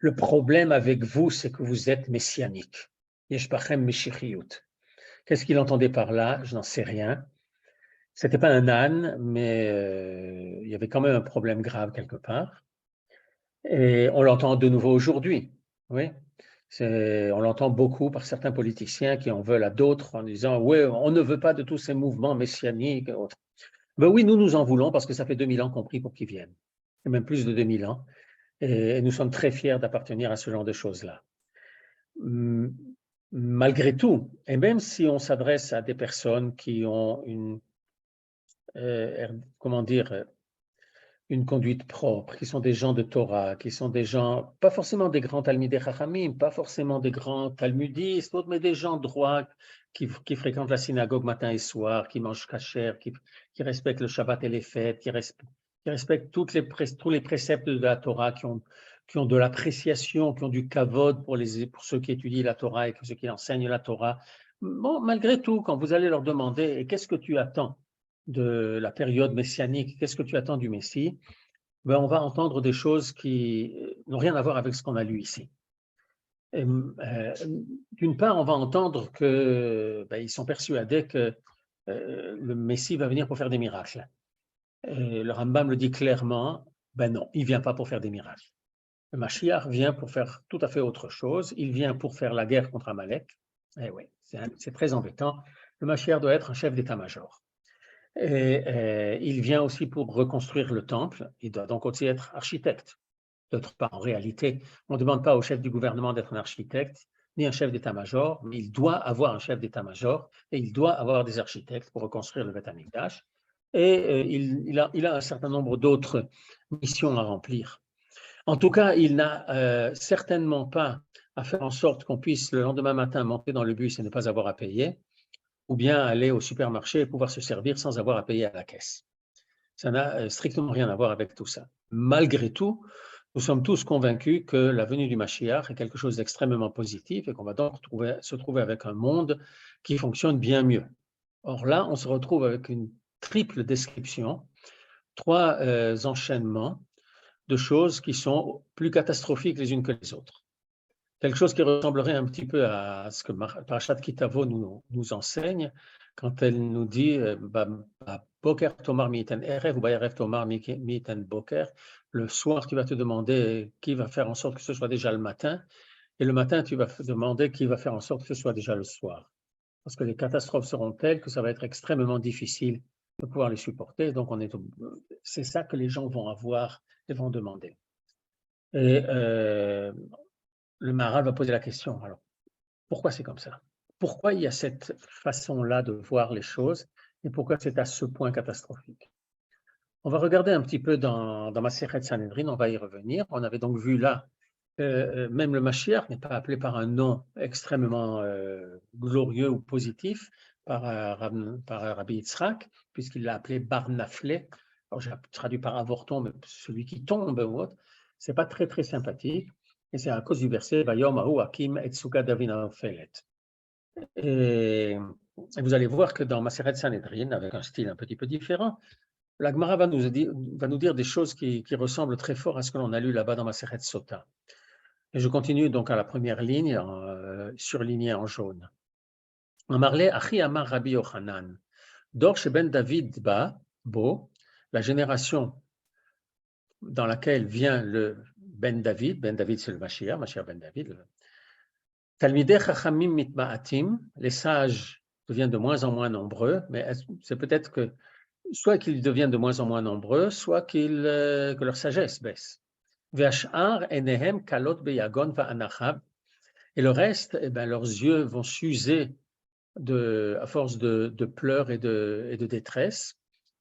le problème avec vous, c'est que vous êtes messianique. Yesh bachem meshichiyut. Qu'est-ce qu'il entendait par là? Je n'en sais rien. C'était pas un âne, mais il y avait quand même un problème grave quelque part. Et on l'entend de nouveau aujourd'hui. Oui. On l'entend beaucoup par certains politiciens qui en veulent à d'autres en disant « Oui, on ne veut pas de tous ces mouvements messianiques. » Ben oui, nous en voulons parce que ça fait 2000 ans qu'on prie pour qu'ils viennent, et même plus de 2000 ans. Et nous sommes très fiers d'appartenir à ce genre de choses-là. Malgré tout, et même si on s'adresse à des personnes qui ont une conduite propre, qui sont des gens de Torah, qui sont des gens, pas forcément des grands Talmidei Chachamim, pas forcément des grands talmudistes, mais des gens droits qui fréquentent la synagogue matin et soir, qui mangent kasher, qui respectent le Shabbat et les fêtes, qui respectent tous les préceptes de la Torah, qui ont de l'appréciation, qui ont du kavod pour ceux qui étudient la Torah et ceux qui enseignent la Torah. Bon, malgré tout, quand vous allez leur demander « Qu'est-ce que tu attends de la période messianique, qu'est-ce que tu attends du Messie ?» Ben, on va entendre des choses qui n'ont rien à voir avec ce qu'on a lu ici. D'une part, on va entendre qu'ils sont persuadés que le Messie va venir pour faire des miracles. Et le Rambam le dit clairement, ben non, il ne vient pas pour faire des miracles. Le Mashiach vient pour faire tout à fait autre chose, il vient pour faire la guerre contre Amalek. Et oui, c'est très embêtant. Le Mashiach doit être un chef d'état-major. Et il vient aussi pour reconstruire le temple, il doit donc aussi être architecte. D'autre part, en réalité, on ne demande pas au chef du gouvernement d'être un architecte, ni un chef d'état-major, mais il doit avoir un chef d'état-major et il doit avoir des architectes pour reconstruire le Beth Amikdash. Et il a un certain nombre d'autres missions à remplir. En tout cas, il n'a certainement pas à faire en sorte qu'on puisse le lendemain matin monter dans le bus et ne pas avoir à payer, ou bien aller au supermarché et pouvoir se servir sans avoir à payer à la caisse. Ça n'a strictement rien à voir avec tout ça. Malgré tout, nous sommes tous convaincus que la venue du Mashiach est quelque chose d'extrêmement positif et qu'on va donc se trouver avec un monde qui fonctionne bien mieux. Or là, on se retrouve avec une triple description, trois enchaînements de choses qui sont plus catastrophiques les unes que les autres. Quelque chose qui ressemblerait un petit peu à ce que Parashat Kitavo nous enseigne quand elle nous dit Boker Tomar Miten Erev ou Bayerev Tomar Miten Boker. Le soir, tu vas te demander qui va faire en sorte que ce soit déjà le matin, et le matin, tu vas te demander qui va faire en sorte que ce soit déjà le soir. Parce que les catastrophes seront telles que ça va être extrêmement difficile de pouvoir les supporter. Donc, c'est ça que les gens vont avoir et vont demander. Et le Maharal va poser la question, alors, pourquoi c'est comme ça? Pourquoi il y a cette façon-là de voir les choses et pourquoi c'est à ce point catastrophique? On va regarder un petit peu dans Masechet Sanhedrin, on va y revenir. On avait donc vu là, même le Mashiach n'est pas appelé par un nom extrêmement glorieux ou positif par Rabbi Yitzhak, puisqu'il l'a appelé Bar Naflé. Alors j'ai traduit par avorton, mais celui qui tombe ou autre, c'est pas très très sympathique. Et c'est à cause du verset Vayom Ahu Hakim et Suga Davin Felet. Et vous allez voir que dans Maseret Sanhedrin, avec un style un petit peu différent, la Gemara va nous dire des choses qui ressemblent très fort à ce que l'on a lu là-bas dans Maseret Sota. Et je continue donc à la première ligne, surlignée en jaune. Amarle Achi Amar Rabbi Yochanan, Dor Sheben David Ba, Bo, la génération dans laquelle vient le Ben David c'est le Mashiach Ben David. Talmidei Chachamim Mitma'atim, les sages deviennent de moins en moins nombreux, mais c'est peut-être que soit qu'ils deviennent de moins en moins nombreux, soit que leur sagesse baisse. Ve'ash'ar enehem kalot beyagon va'anachab, et le reste, eh ben, leurs yeux vont s'user à force de pleurs et de détresse.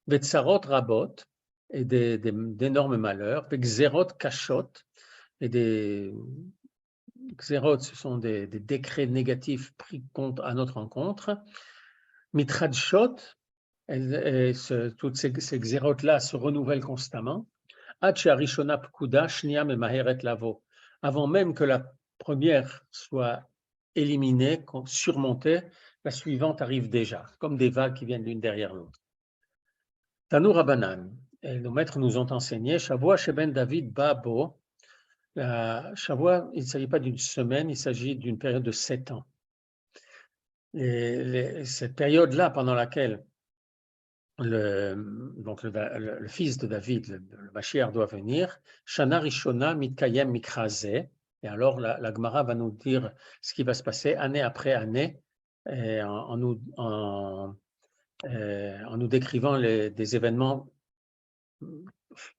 Ve'tsarot rabot, et d'énormes malheurs. Ve'gzerot kashot, et des xérot, ce sont des décrets négatifs pris à notre encontre. Mitradshot, toutes ces xérotes-là se renouvellent constamment. Rishona pkuda shnia memaheret lavo, avant même que la première soit éliminée, surmontée, la suivante arrive déjà, comme des vagues qui viennent l'une derrière l'autre. Tanu Rabanan, et nos maîtres nous ont enseigné, Shavua Sheben David Babo, Shavua, il ne s'agit pas d'une semaine, il s'agit d'une période de 7 ans. Cette période-là, pendant laquelle le fils de David, le Mashiach, doit venir, Shana Rishona Mitkayem Mikrazeh, et alors la Gemara va nous dire ce qui va se passer année après année, en nous décrivant des événements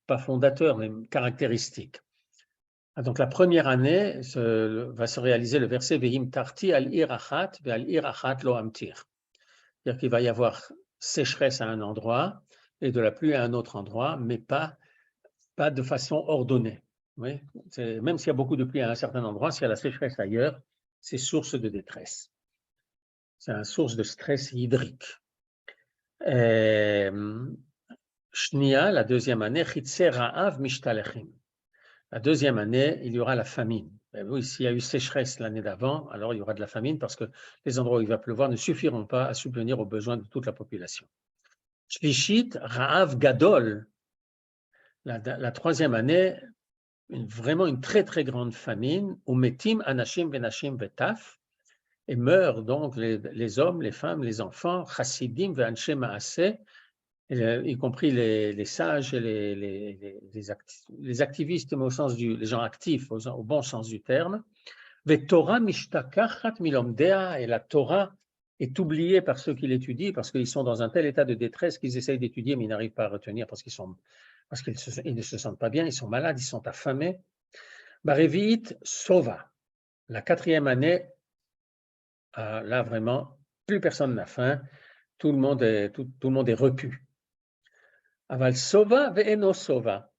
pas fondateurs, mais caractéristiques. Donc la première année va se réaliser le verset Vehim Tarti al Irachat ve'al Irachat lo amtir. C'est-à-dire qu'il va y avoir sécheresse à un endroit et de la pluie à un autre endroit, mais pas de façon ordonnée. Oui, même s'il y a beaucoup de pluie à un certain endroit, s'il y a la sécheresse ailleurs, c'est source de détresse. C'est une source de stress hydrique. Shnia, la deuxième année, Chitse Ra'av Mishtalechim. La deuxième année, il y aura la famine. Oui, s'il y a eu sécheresse l'année d'avant, alors il y aura de la famine parce que les endroits où il va pleuvoir ne suffiront pas à subvenir aux besoins de toute la population. Shlishit Ra'av Gadol, la troisième année, vraiment une très très grande famine, où Metim Anashim Venashim Vetaf, et meurent donc les hommes, les femmes, les enfants, Chassidim Ve'anshe Ma'aseh, y compris les sages et les activistes, mais les gens actifs, au bon sens du terme. Torah mishtakachat milomdea, et la Torah est oubliée par ceux qui l'étudient, parce qu'ils sont dans un tel état de détresse qu'ils essayent d'étudier, mais ils n'arrivent pas à retenir parce qu'ils ne se sentent pas bien, ils sont malades, ils sont affamés. Bareviit sova, la quatrième année, là vraiment, plus personne n'a faim, tout le monde est repu. Aval sova ve'eno sova.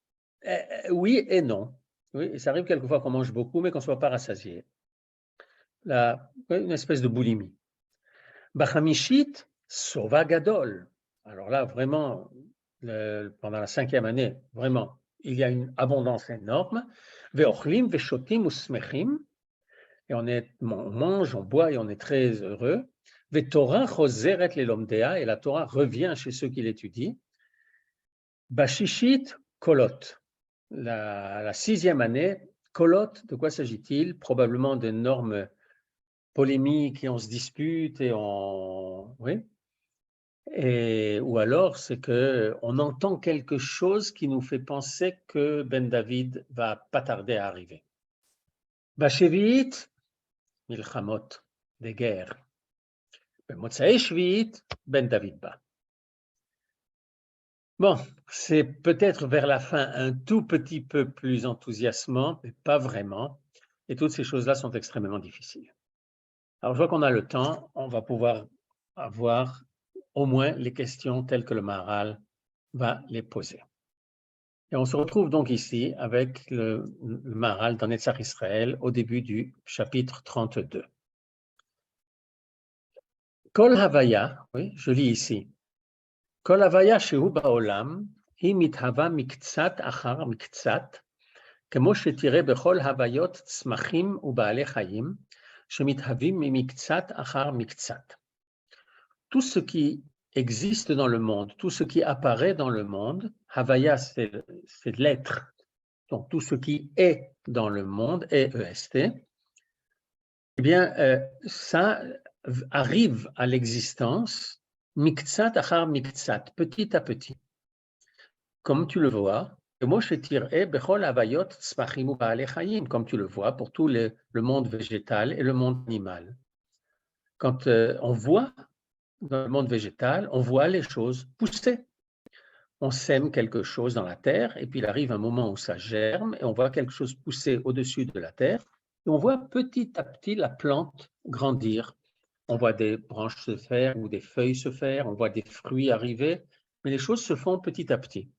Oui et non. Oui, ça arrive quelquefois qu'on mange beaucoup, mais qu'on ne soit pas rassasié. Une espèce de boulimie. Bachamishit sova gadol. Alors là, vraiment, pendant la cinquième année, vraiment, il y a une abondance énorme. Ve'ochlim ve'shotim usmechim. Et on mange, on boit et on est très heureux. Ve'torah choseret lelomdea. Et la Torah revient chez ceux qui l'étudient. Bashishit kolot, la sixième année, kolot, de quoi s'agit-il? Probablement d'énormes polémiques et on se dispute ou alors c'est qu'on entend quelque chose qui nous fait penser que Ben David va pas tarder à arriver. Bashevit, milchamot, des guerres. Motsae Shvit, Ben David ba. Bon, c'est peut-être vers la fin un tout petit peu plus enthousiasmant, mais pas vraiment. Et toutes ces choses-là sont extrêmement difficiles. Alors, je vois qu'on a le temps, on va pouvoir avoir au moins les questions telles que le Maharal va les poser. Et on se retrouve donc ici avec le Maharal dans Netzach Israël au début du chapitre 32. Kol Havaya, oui, je lis ici. Kol Havaya shehu ba'olam, היא מתהווה מקצת אחר מקצת, כמו שתראה בכל הוויות צמחים ובעלי חיים, שמתהווים ממקצת אחר מקצת. tout ce qui existe dans le monde, tout ce qui apparaît dans le monde, Havaya, c'est l'être, donc tout ce qui est dans le monde, EST, eh bien, ça arrive à l'existence, miktsat achar miktsat, petit à petit. Comme tu le vois, comme tu le vois pour tout le monde végétal et le monde animal. Quand on voit dans le monde végétal, on voit les choses pousser. On sème quelque chose dans la terre et puis il arrive un moment où ça germe et on voit quelque chose pousser au-dessus de la terre et on voit petit à petit la plante grandir. On voit des branches se faire ou des feuilles se faire, on voit des fruits arriver, mais les choses se font petit à petit.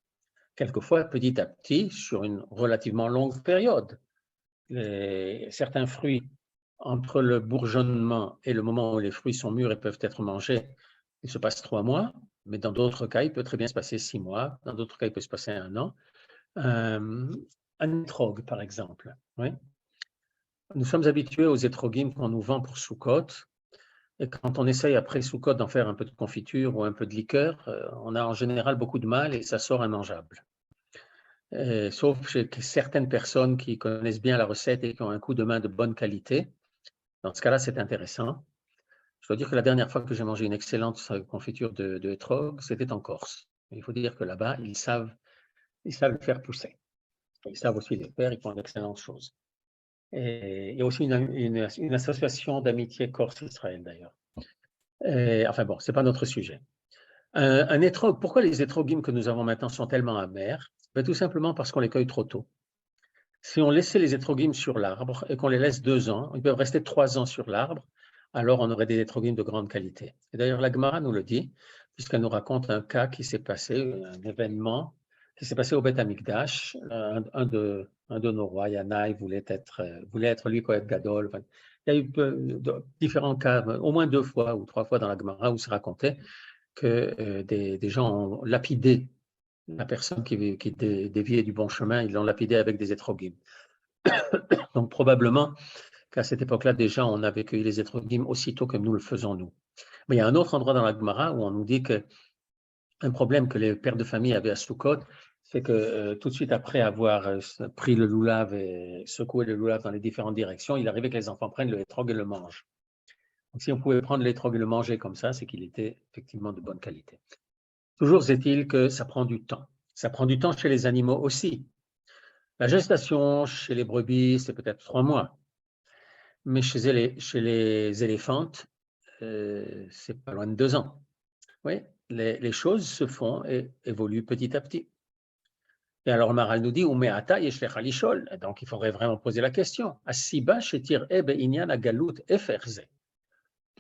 Quelquefois, petit à petit, sur une relativement longue période. Certains fruits, entre le bourgeonnement et le moment où les fruits sont mûrs et peuvent être mangés, il se passe 3 mois, mais dans d'autres cas, il peut très bien se passer 6 mois, dans d'autres cas, il peut se passer 1 an. Un étrog, par exemple. Oui. Nous sommes habitués aux étrogim qu'on nous vend pour Sukkot, et quand on essaye après Sukkot d'en faire un peu de confiture ou un peu de liqueur, on a en général beaucoup de mal et ça sort immangeable. Sauf chez certaines personnes qui connaissent bien la recette et qui ont un coup de main de bonne qualité. Dans ce cas-là, c'est intéressant. Je dois dire que la dernière fois que j'ai mangé une excellente confiture de hétrog, c'était en Corse. Il faut dire que là-bas, ils savent le faire pousser. Ils savent aussi le faire, ils font d'excellentes choses. Et il y a aussi une association d'amitié Corse-Israël d'ailleurs. Enfin bon, ce n'est pas notre sujet. Un étrog, pourquoi les étrogim que nous avons maintenant sont tellement amers? Tout simplement parce qu'on les cueille trop tôt. Si on laissait les étrogim sur l'arbre et qu'on les laisse 2 ans, ils peuvent rester 3 ans sur l'arbre, alors on aurait des étrogim de grande qualité. Et d'ailleurs, la Gemara nous le dit, puisqu'elle nous raconte un cas qui s'est passé, un événement qui s'est passé au Beth Amikdash. Un de nos rois, Yanaï, voulait être lui Kohen Gadol. Enfin, il y a eu différents cas, au moins 2 fois ou 3 fois dans la Gemara où c'est raconté que des gens ont lapidé la personne qui déviait du bon chemin, ils l'ont lapidé avec des étrogim. Donc probablement qu'à cette époque-là, déjà, on avait cueilli les étrogim aussitôt que nous le faisons nous. Mais il y a un autre endroit dans la Gemara où on nous dit qu'un problème que les pères de famille avaient à Sukkot, c'est que tout de suite après avoir pris le loulav et secoué le loulav dans les différentes directions, il arrivait que les enfants prennent le étrog et le mangent. Donc si on pouvait prendre l'étrog et le manger comme ça, c'est qu'il était effectivement de bonne qualité. Toujours est-il que ça prend du temps. Ça prend du temps chez les animaux aussi. La gestation chez les brebis, c'est peut-être 3 mois. Mais chez les éléphantes, c'est pas loin de 2 ans. Oui, les choses se font et évoluent petit à petit. Et alors le Maharal nous dit, Umeata yeshlech alishol. Donc il faudrait vraiment poser la question. Asiba shetir ebe inyan agalut eferze.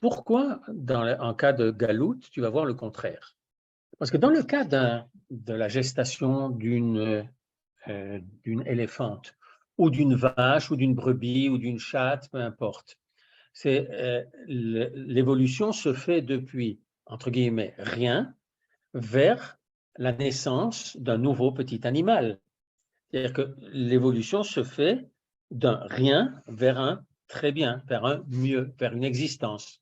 Pourquoi, en cas de galout, tu vas voir le contraire? Parce que dans le cas de la gestation d'une éléphante, ou d'une vache, ou d'une brebis, ou d'une chatte, peu importe, l'évolution se fait depuis, entre guillemets, rien, vers la naissance d'un nouveau petit animal. C'est-à-dire que l'évolution se fait d'un rien vers un très bien, vers un mieux, vers une existence.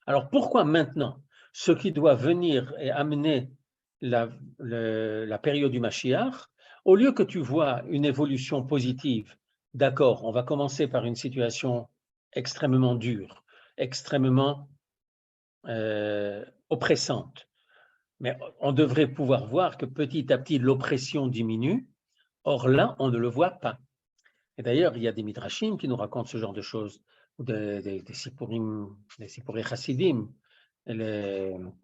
Alors pourquoi maintenant, ce qui doit venir et amener la période du Mashiach, au lieu que tu vois une évolution positive, d'accord, on va commencer par une situation extrêmement dure, extrêmement oppressante, mais on devrait pouvoir voir que petit à petit l'oppression diminue. Or là, on ne le voit pas. Et d'ailleurs, il y a des midrashim qui nous racontent ce genre de choses, ou des sipurim chassidim. Un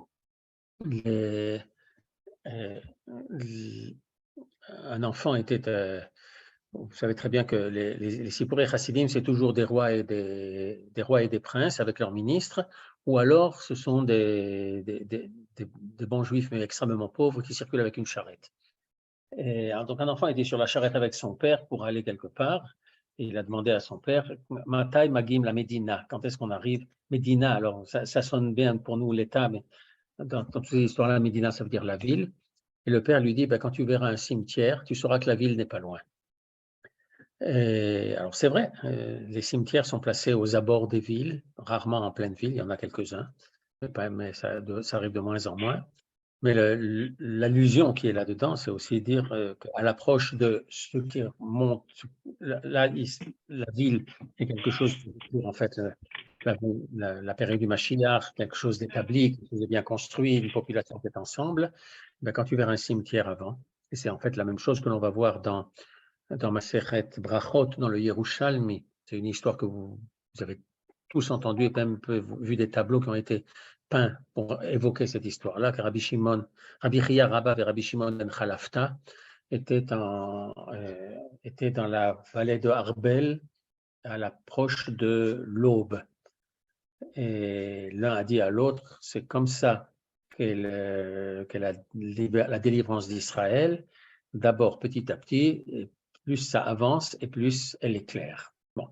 enfant était... vous savez très bien que les sipurim chassidim, c'est toujours des rois et des princes avec leurs ministres, ou alors ce sont des bons juifs mais extrêmement pauvres qui circulent avec une charrette. Et donc un enfant était sur la charrette avec son père pour aller quelque part, et il a demandé à son père, Matai Magim la Médina, quand est-ce qu'on arrive? Médina, alors ça sonne bien pour nous l'État, mais dans toutes ces histoires-là, Médina, ça veut dire la ville. Et le père lui dit, quand tu verras un cimetière, tu sauras que la ville n'est pas loin. Et alors c'est vrai, les cimetières sont placés aux abords des villes, rarement en pleine ville, il y en a quelques-uns. mais ça arrive de moins en moins. Mais l'allusion qui est là-dedans, c'est aussi dire qu'à l'approche de ce qui remonte, la ville est quelque chose pour en fait la période du Mashiach, quelque chose d'établi, quelque chose de bien construit, une population qui est ensemble. Ben, quand tu verras un cimetière avant, et c'est en fait la même chose que l'on va voir dans Masechet Brachot, dans le Yerushalmi. C'est une histoire que vous avez tous entendu et même vu des tableaux qui ont été peints pour évoquer cette histoire-là, que Rabbi Chia Rabba et Rabbi Shimon ben Chalafta étaient dans la vallée de Arbel à l'approche de l'aube. Et l'un a dit à l'autre, c'est comme ça qu'est la délivrance d'Israël. D'abord, petit à petit, et plus ça avance et plus elle est claire. Bon.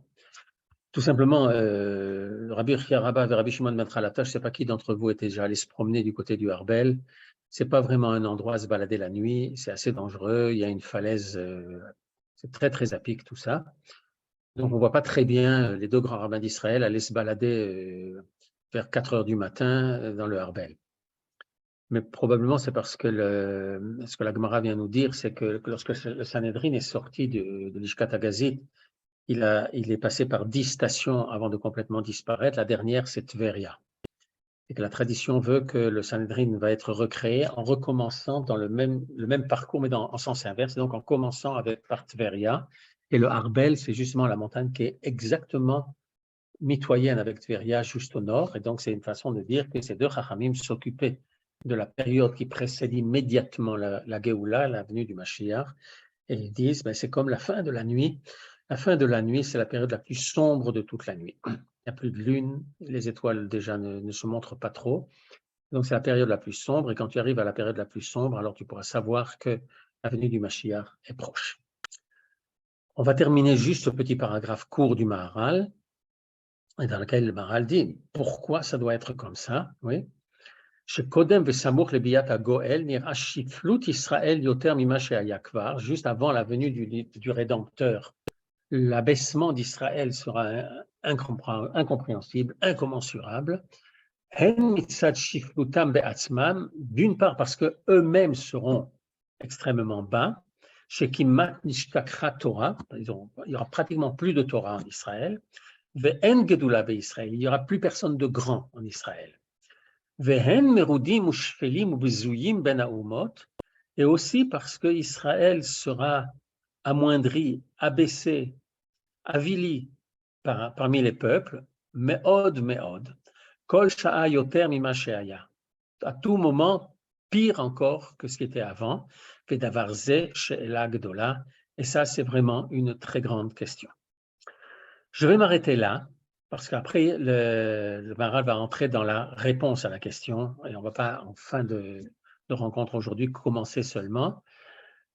Tout simplement, Rabbi Chia Rabba et Rabbi Shimon ben Chalafta, je ne sais pas qui d'entre vous était déjà allé se promener du côté du Harbel. Ce n'est pas vraiment un endroit à se balader la nuit, c'est assez dangereux, il y a une falaise, c'est très très à pic tout ça. Donc on ne voit pas très bien les deux grands rabbins d'Israël aller se balader vers 4 heures du matin dans le Harbel. Mais probablement c'est parce que ce que la Gemara vient nous dire, c'est que lorsque le Sanhédrin est sorti de l'Ishkat Agazit, il est passé par 10 stations avant de complètement disparaître. La dernière, c'est Tveria. Et que la tradition veut que le Sanhédrin va être recréé en recommençant dans le même parcours, mais en sens inverse, donc en commençant par Tveria. Et le Harbel, c'est justement la montagne qui est exactement mitoyenne avec Tveria, juste au nord. Et donc, c'est une façon de dire que ces deux Chachamim s'occupaient de la période qui précède immédiatement la Géoula, la venue du Mashiach. Et ils disent, ben, c'est comme la fin de la nuit. La fin de la nuit, c'est la période la plus sombre de toute la nuit. Il n'y a plus de lune, les étoiles déjà ne se montrent pas trop. Donc, c'est la période la plus sombre. Et quand tu arrives à la période la plus sombre, alors tu pourras savoir que la venue du Mashiach est proche. On va terminer juste ce petit paragraphe court du Maharal, dans lequel le Maharal dit pourquoi ça doit être comme ça. Oui. Juste avant la venue du Rédempteur, l'abaissement d'Israël sera incompréhensible, incommensurable. D'une part parce qu'eux-mêmes seront extrêmement bas, il n'y aura pratiquement plus de Torah en Israël, il n'y aura plus personne de grand en Israël. Et aussi parce que Israël sera amoindri, abaissé, avili parmi les peuples, me'od, kol sha'a yoter mima she'aya. À tout moment, pire encore que ce qui était avant, vedavar ze she'ela gdola. Et ça, c'est vraiment une très grande question. Je vais m'arrêter là, parce qu'après, le Maharal va entrer dans la réponse à la question, et on ne va pas, en fin de rencontre aujourd'hui, commencer seulement.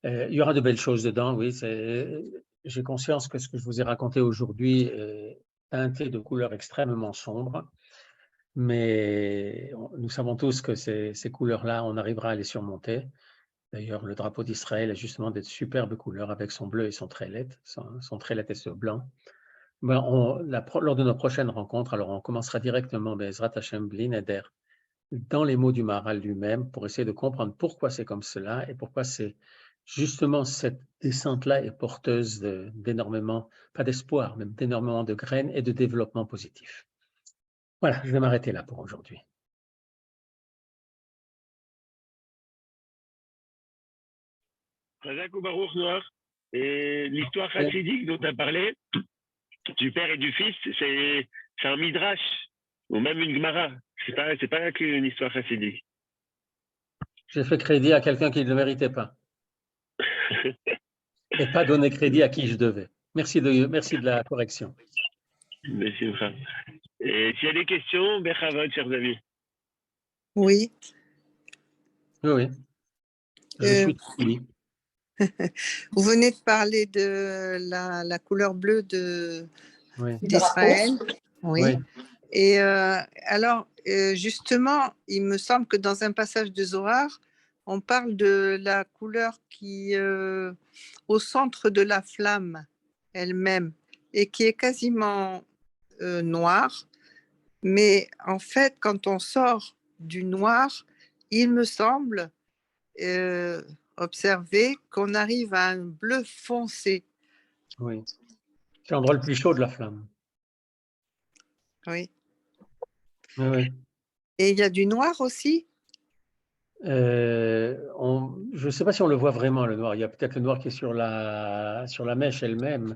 Il y aura de belles choses dedans, oui. J'ai conscience que ce que je vous ai raconté aujourd'hui est teinté de couleurs extrêmement sombres, mais nous savons tous que ces couleurs-là, on arrivera à les surmonter. D'ailleurs, le drapeau d'Israël a justement des superbes couleurs avec son bleu et son trélet, son trélet et ce blanc. Ben, lors de nos prochaines rencontres, alors on commencera directement Bezrat Hashem Bli Neder dans les mots du Maharal lui-même pour essayer de comprendre pourquoi c'est comme cela et pourquoi c'est justement cette descente-là est porteuse d'énormément, pas d'espoir, mais d'énormément de graines et de développement positif. Voilà, je vais m'arrêter là pour aujourd'hui. Chazak ou Baruch Noir. Et l'histoire chassidique dont tu as parlé, du père et du fils, c'est un midrash, ou même une gemara. C'est pas qu'une histoire chassidique. J'ai fait crédit à quelqu'un qui ne le méritait pas. Et pas donné crédit à qui je devais. Merci de la correction. Merci. Et s'il y a des questions, Bechavod, chers amis. Oui. Oui. Je suis oui. Vous venez de parler de la couleur bleue d'Israël. Oui. Et alors, justement, il me semble que dans un passage de Zohar, on parle de la couleur qui au centre de la flamme elle-même et qui est quasiment noire. Mais en fait, quand on sort du noir, il me semble observer qu'on arrive à un bleu foncé. Oui. C'est l'endroit le plus chaud de la flamme. Oui. Oui, oui. Et il y a du noir aussi? Je ne sais pas si on le voit vraiment, le noir. Il y a peut-être le noir qui est sur la mèche elle-même,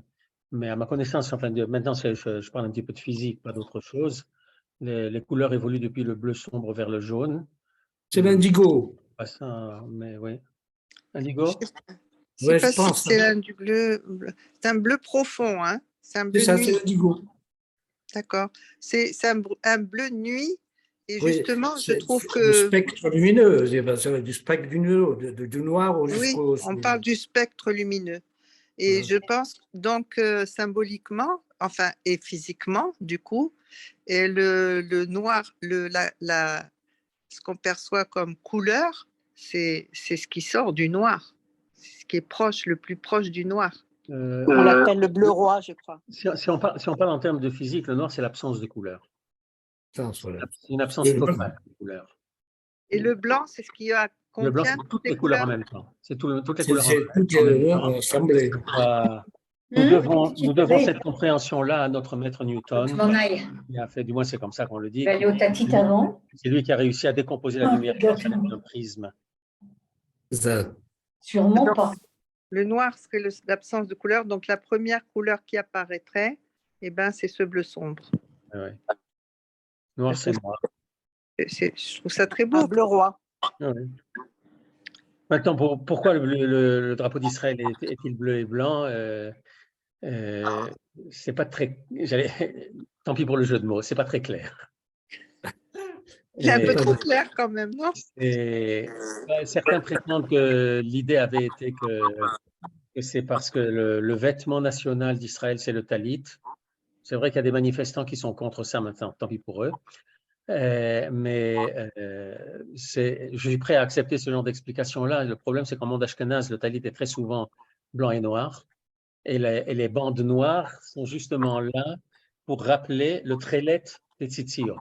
mais à ma connaissance, enfin, maintenant, je parle un petit peu de physique, pas d'autre chose. Les couleurs évoluent depuis le bleu sombre vers le jaune. C'est l'indigo. Pas ça, mais oui. Je Indigo? sais Ouais, je pas si pense. c'est du bleu. C'est un bleu profond, hein? C'est un bleu C'est ça, nuit. c'est l'indigo. D'accord. C'est un bleu nuit. Et Oui, justement, je trouve le que spectre lumineux, c'est du spectre lumineux, du noir oui, jusqu'au. on parle du spectre lumineux. Et je pense donc symboliquement, enfin, et physiquement, du coup, et le noir, ce qu'on perçoit comme couleur, c'est ce qui sort du noir, c'est ce qui est proche, le plus proche du noir. On l'appelle le bleu roi, je crois. Si on parle en termes de physique, le noir, c'est l'absence de couleur. Voilà. C'est une absence Et totale de couleur. Et le blanc, c'est ce qui Le blanc, contient c'est toutes les couleurs en même temps. C'est toutes les c'est couleurs toutes en même les temps. assemblées. Nous devons cette compréhension-là à notre maître Newton, qui a fait, du moins c'est comme ça qu'on le dit, c'est lui qui a réussi à décomposer la lumière avec un prisme. Ça. Sûrement pas. Le noir serait l'absence de couleur, donc la première couleur qui apparaîtrait, eh ben, c'est ce bleu sombre. Ouais. Noir, c'est noir. Je trouve ça très beau. Un bleu roi. Ouais. Maintenant, pourquoi le drapeau d'Israël est-il bleu et blanc? C'est pas très. Tant pis pour le jeu de mots, c'est pas très clair. C'est un peu trop clair quand même, non? Certains prétendent que l'idée avait été que c'est parce que le vêtement national d'Israël, c'est le talit. C'est vrai qu'il y a des manifestants qui sont contre ça maintenant, tant pis pour eux. Mais je suis prêt à accepter ce genre d'explication-là. Le problème, c'est qu'en monde ashkénaze, le talit est très souvent blanc et noir. Et les bandes noires sont justement là pour rappeler le trélet des tzitziot.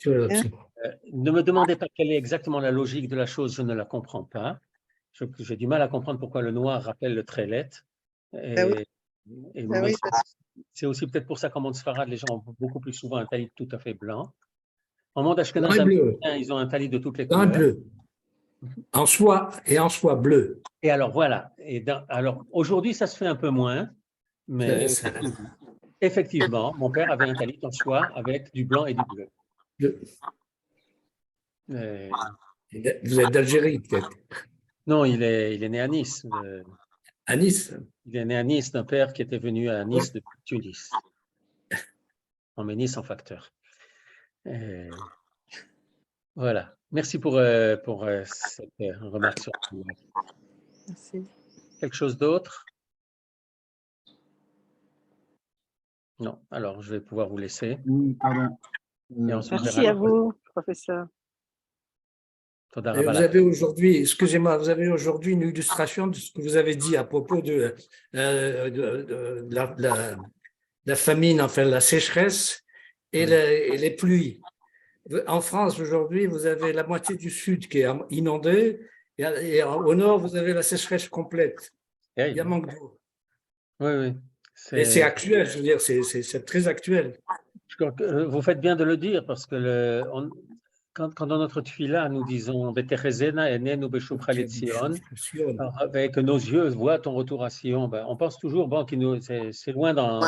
Ne me demandez pas quelle est exactement la logique de la chose, je ne la comprends pas. J'ai du mal à comprendre pourquoi le noir rappelle le trélet. C'est aussi peut-être pour ça qu'en monde sfarade, les gens ont beaucoup plus souvent un talit tout à fait blanc. En monde ashkénaze, ils ont un talit de toutes les couleurs. Bleu. En soie bleu. Et alors voilà. Alors aujourd'hui, ça se fait un peu moins, mais effectivement, mon père avait un talit en soie avec du blanc et du bleu. Vous êtes d'Algérie, peut-être? Non, il est né à Nice. À Nice? Il est né à Nice d'un père qui était venu à Nice depuis Tunis. On met Nice en facteur. Voilà. Merci pour cette remarque sur la couleur. Merci. Quelque chose d'autre? Non. Alors, je vais pouvoir vous laisser. Oui, pardon. Merci à vous, professeur. Vous avez aujourd'hui, excusez-moi, vous avez aujourd'hui une illustration de ce que vous avez dit à propos de la famine, enfin la sécheresse et les pluies. En France, aujourd'hui, vous avez la moitié du sud qui est inondée et au nord, vous avez la sécheresse complète. Il y a manque d'eau. Oui, oui. Et c'est actuel, je veux dire, c'est très actuel. Vous faites bien de le dire parce que quand dans notre tefila, nous disons avec nos yeux voient ton retour à Sion, on pense toujours que c'est loin dans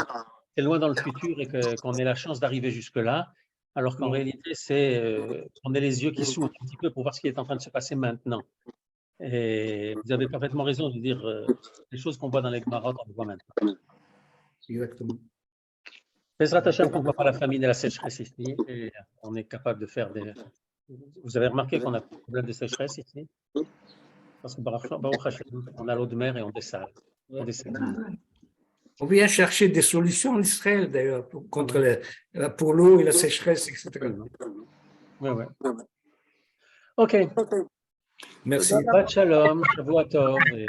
le futur et qu'on ait la chance d'arriver jusque-là, alors qu'en réalité, on ait les yeux qui s'ouvrent un petit peu pour voir ce qui est en train de se passer maintenant. Et vous avez parfaitement raison de dire les choses qu'on voit dans les Gemaroth, on les voit maintenant. Exactement. Bezrat Hashem qu'on ne voit pas la famine et la sécheresse ici, et on est capable de faire des... Vous avez remarqué qu'on a un problème de sécheresse ici? Parce que Baruch Hashem, on a l'eau de mer et on dessale. On vient chercher des solutions en Israël, d'ailleurs, pour l'eau et la sécheresse, etc. Oui, oui. OK. Merci. Shabbat Shalom, Shavua Tov, et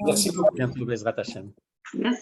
Merci beaucoup. bientôt Bezrat Hashem. Merci.